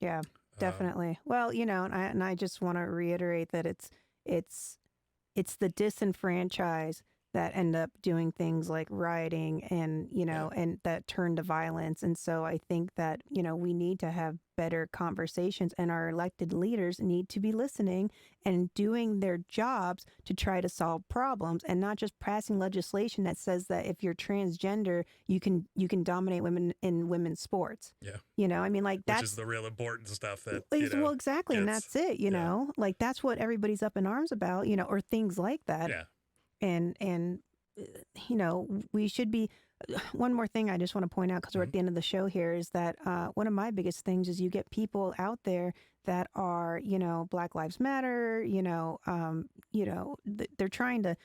Yeah, definitely. Well, and I just want to reiterate that it's the disenfranchised that end up doing things like rioting and, and that turn to violence. And so I think that, we need to have better conversations, and our elected leaders need to be listening and doing their jobs to try to solve problems, and not just passing legislation that says that if you're transgender, you can dominate women in women's sports. Yeah. I mean, like that's which is the real important stuff that, well, exactly. And that's it, like that's what everybody's up in arms about, or things like that. Yeah. And we should be. One more thing I just want to point out, because we're at the end of the show here, is that one of my biggest things is you get people out there that are, Black Lives Matter, they're trying to,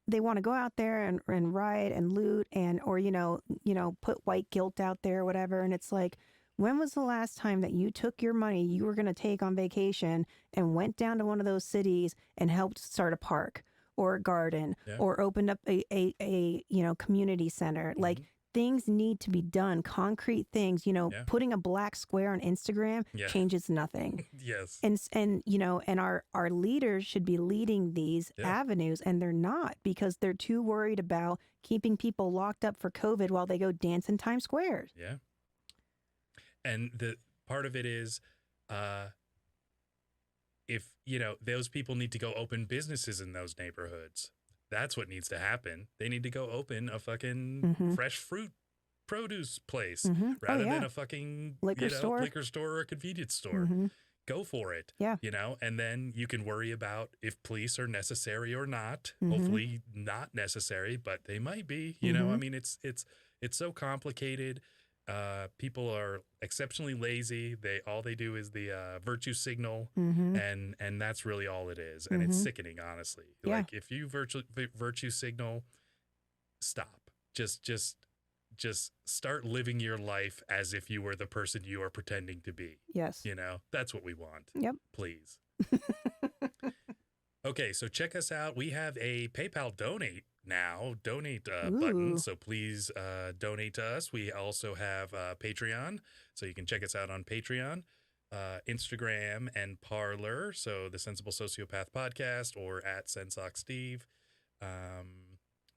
they want to go out there and riot and loot or put white guilt out there or whatever. And it's like, when was the last time that you took your money you were going to take on vacation and went down to one of those cities and helped start a park or a garden or opened up a community center? Like, things need to be done, concrete things. Putting a black square on Instagram changes nothing. Yes. And our leaders should be leading these avenues, and they're not, because they're too worried about keeping people locked up for COVID while they go dance in Times Square. Yeah. And the part of it is, if, those people need to go open businesses in those neighborhoods, that's what needs to happen. They need to go open a fucking fresh fruit produce place rather than a fucking liquor store or a convenience store. Go for it. Yeah. And then you can worry about if police are necessary or not. Hopefully not necessary, but they might be. I mean, it's so complicated. People are exceptionally lazy. All they do is the virtue signal, and that's really all it is. And it's sickening, honestly. Yeah. Like, if you virtue signal, stop. Just start living your life as if you were the person you are pretending to be. Yes. That's what we want. Yep. Please. Okay, so check us out. We have a PayPal donate button, so please donate to us. We also have Patreon, so you can check us out on Patreon, Instagram, and Parler, so the Sensible Sociopath Podcast, or at SensoxSteve.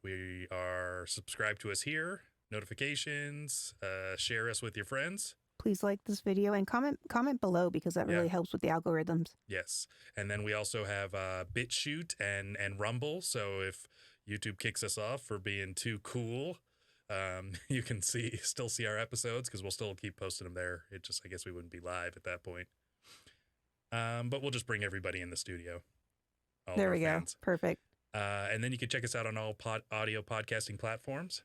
We are subscribed to us here, notifications, share us with your friends. Please like this video and comment below, because that really helps with the algorithms. Yes. And then we also have BitChute and Rumble. So if YouTube kicks us off for being too cool, you can still see our episodes, because we'll still keep posting them there. I guess we wouldn't be live at that point. But we'll just bring everybody in the studio. There we go. Perfect. And then you can check us out on all audio podcasting platforms.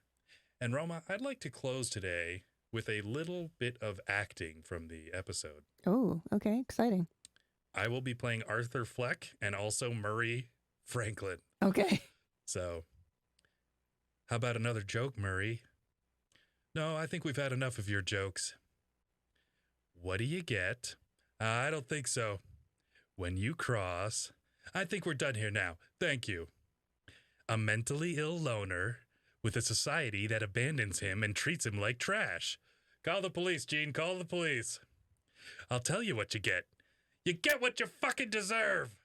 And Roma, I'd like to close today with a little bit of acting from the episode. Oh, okay. Exciting. I will be playing Arthur Fleck and also Murray Franklin. Okay. So, how about another joke, Murray? No, I think we've had enough of your jokes. What do you get? I don't think so. When you cross... I think we're done here now. Thank you. A mentally ill loner with a society that abandons him and treats him like trash. Call the police, Gene. Call the police. I'll tell you what you get. You get what you fucking deserve.